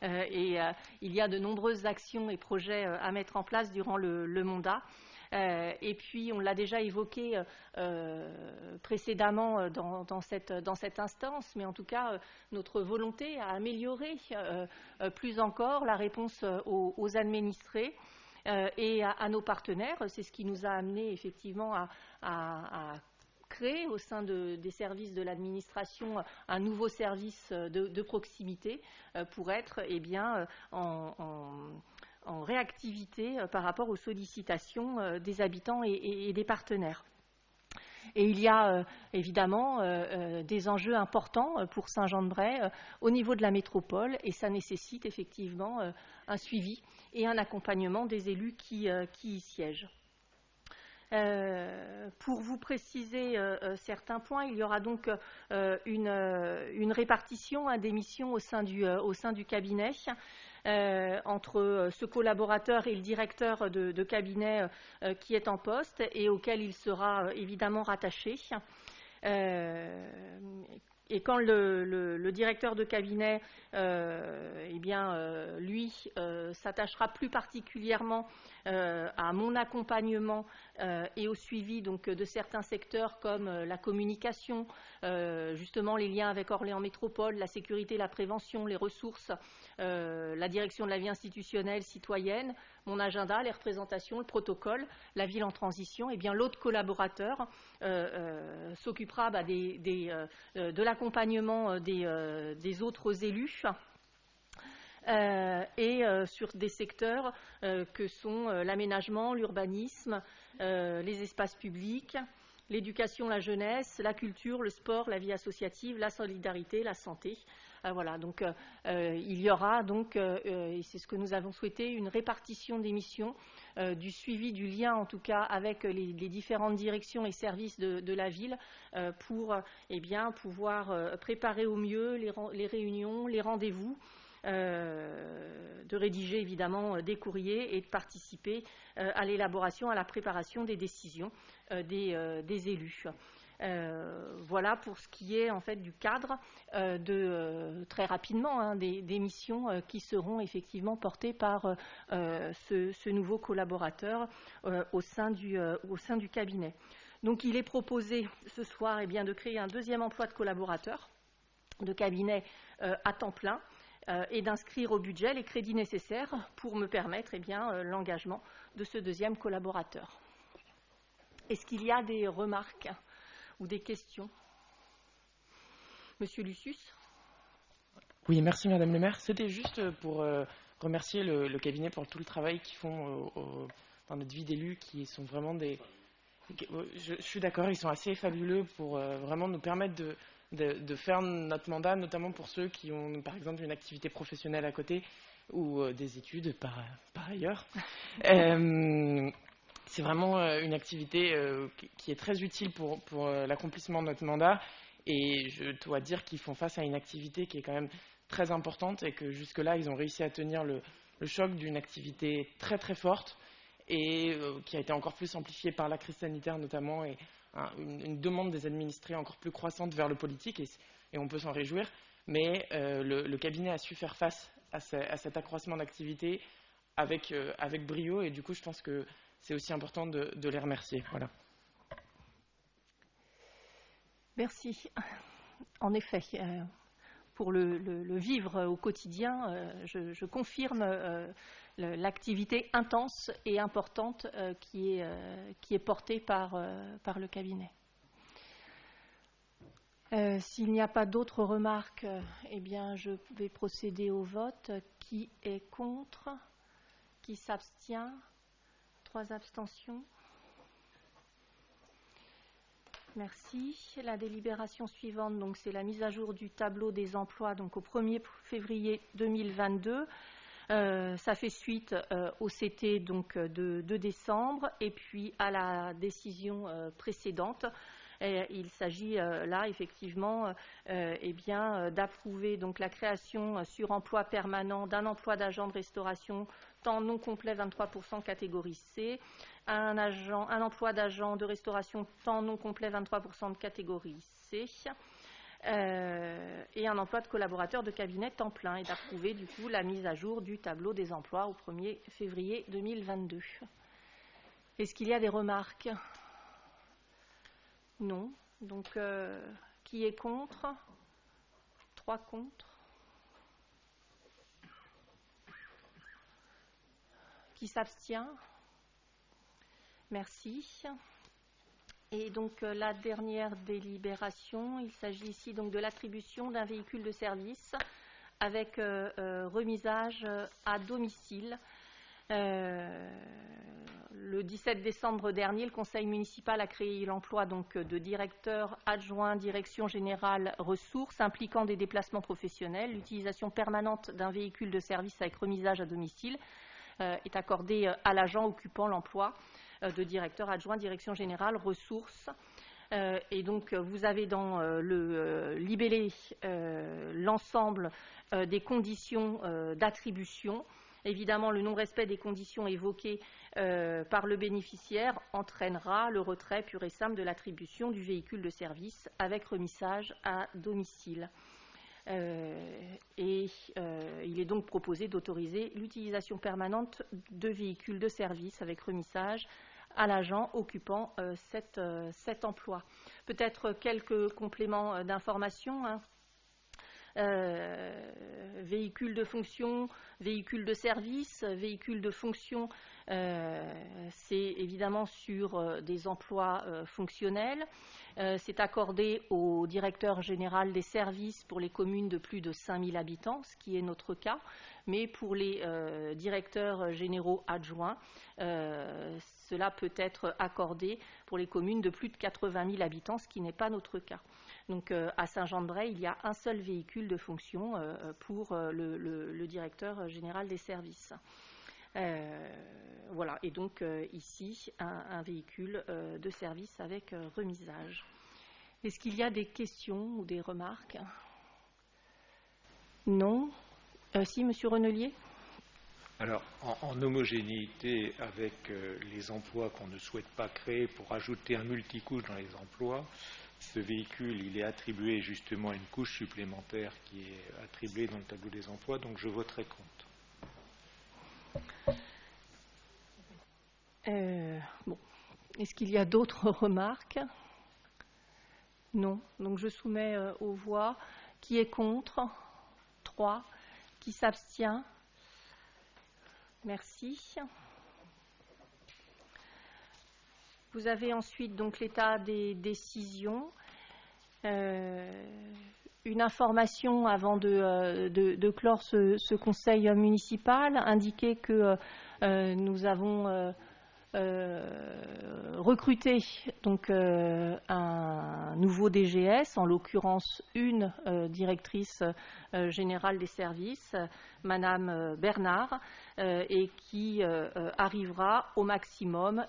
Et il y a de nombreuses actions et projets à mettre en place durant le mandat. Et puis, on l'a déjà évoqué précédemment dans cette instance, mais en tout cas, notre volonté à améliorer plus encore la réponse aux administrés et à nos partenaires. C'est ce qui nous a amené effectivement à créer au sein des services de l'administration un nouveau service de proximité pour être en réactivité par rapport aux sollicitations des habitants et des partenaires. Et il y a évidemment des enjeux importants pour Saint-Jean-de-Bray au niveau de la métropole, et ça nécessite effectivement un suivi et un accompagnement des élus qui y siègent. Pour vous préciser certains points, il y aura donc une répartition des missions au sein du cabinet entre ce collaborateur et le directeur de cabinet qui est en poste et auquel il sera évidemment rattaché. Et quand le directeur de cabinet, lui, s'attachera plus particulièrement à mon accompagnement et au suivi donc, de certains secteurs comme la communication, justement les liens avec Orléans Métropole, la sécurité, la prévention, les ressources, la direction de la vie institutionnelle citoyenne, mon agenda, les représentations, le protocole, la ville en transition, et bien l'autre collaborateur s'occupera de l'accompagnement des autres élus et sur des secteurs que sont l'aménagement, l'urbanisme, les espaces publics, l'éducation, la jeunesse, la culture, le sport, la vie associative, la solidarité, la santé. Voilà, donc il y aura donc, et c'est ce que nous avons souhaité, une répartition des missions, du suivi, du lien en tout cas avec les différentes directions et services de la ville pour pouvoir préparer au mieux les réunions, les rendez-vous, de rédiger évidemment des courriers et de participer à l'élaboration, à la préparation des décisions des élus. Voilà pour ce qui est en fait du cadre très rapidement des missions qui seront effectivement portées par ce nouveau collaborateur au sein du cabinet. Donc il est proposé ce soir de créer un deuxième emploi de collaborateur de cabinet à temps plein et d'inscrire au budget les crédits nécessaires pour me permettre l'engagement de ce deuxième collaborateur. Est-ce qu'il y a des remarques ou des questions? Monsieur Lucius. Oui, merci Madame le maire. C'était juste pour remercier le cabinet pour tout le travail qu'ils font dans notre vie d'élus, qui sont vraiment je suis d'accord, ils sont assez fabuleux pour vraiment nous permettre de faire notre mandat, notamment pour ceux qui ont par exemple une activité professionnelle à côté ou des études par ailleurs. C'est vraiment une activité qui est très utile pour l'accomplissement de notre mandat, et je dois dire qu'ils font face à une activité qui est quand même très importante et que jusque-là ils ont réussi à tenir le choc d'une activité très très forte et qui a été encore plus amplifiée par la crise sanitaire notamment, et une demande des administrés encore plus croissante vers le politique, et on peut s'en réjouir, mais le cabinet a su faire face à cet accroissement d'activité avec brio, et du coup je pense que c'est aussi important de les remercier. Voilà. Merci. En effet, pour le vivre au quotidien, je confirme l'activité intense et importante qui est portée par le cabinet. S'il n'y a pas d'autres remarques, je vais procéder au vote. Qui est contre? Qui s'abstient? 3 abstentions. Merci. La délibération suivante, donc, c'est la mise à jour du tableau des emplois donc, au 1er février 2022. Ça fait suite au CT donc, de décembre et puis à la décision précédente. Il s'agit là effectivement d'approuver donc la création sur emploi permanent d'un emploi d'agent de restauration temps non complet 23% catégorie C, un emploi d'agent de restauration temps non complet 23% de catégorie C et un emploi de collaborateur de cabinet temps plein, et d'approuver du coup la mise à jour du tableau des emplois au 1er février 2022. Est-ce qu'il y a des remarques? Non. Donc, qui est contre? 3 contre. Qui s'abstient? Merci. Et donc, la dernière délibération, il s'agit ici donc de l'attribution d'un véhicule de service avec remisage à domicile Le 17 décembre dernier, le Conseil municipal a créé l'emploi donc de directeur adjoint direction générale ressources impliquant des déplacements professionnels. L'utilisation permanente d'un véhicule de service avec remisage à domicile est accordée à l'agent occupant l'emploi de directeur adjoint direction générale ressources. Et donc, vous avez dans le libellé l'ensemble des conditions d'attribution. Évidemment, le non-respect des conditions évoquées par le bénéficiaire entraînera le retrait pur et simple de l'attribution du véhicule de service avec remissage à domicile. Il est donc proposé d'autoriser l'utilisation permanente de véhicules de service avec remissage à l'agent occupant cet emploi. Peut-être quelques compléments d'information. Véhicule de fonction, véhicule de service, véhicule de fonction, c'est évidemment sur des emplois fonctionnels. C'est accordé au directeur général des services pour les communes de plus de 5000 habitants, ce qui est notre cas, mais pour les directeurs généraux adjoints, cela peut être accordé pour les communes de plus de 80 000 habitants, ce qui n'est pas notre cas. Donc à Saint-Jean-de-Bray, il y a un seul véhicule de fonction pour le directeur général des services. Voilà, et donc ici, un véhicule de service avec remisage. Est-ce qu'il y a des questions ou des remarques? Non. Si, Monsieur Renelier? Alors, en homogénéité avec les emplois qu'on ne souhaite pas créer pour ajouter un multicouche dans les emplois, ce véhicule, il est attribué justement à une couche supplémentaire qui est attribuée dans le tableau des emplois, donc je voterai contre. Bon. Est-ce qu'il y a d'autres remarques? Non. Donc je soumets aux voix. Qui est contre? 3. Qui s'abstient? Merci. Vous avez ensuite donc l'état des décisions. Une information avant de clore ce conseil municipal, indiquer que nous avons recruté donc un nouveau DGS, en l'occurrence une directrice générale des services, Madame Bernard, et qui arrivera au maximum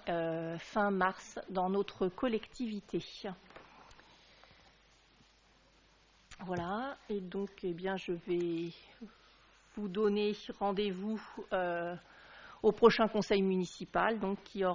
fin mars dans notre collectivité. Voilà, et donc eh bien, je vais vous donner rendez-vous au prochain conseil municipal, donc, qui aura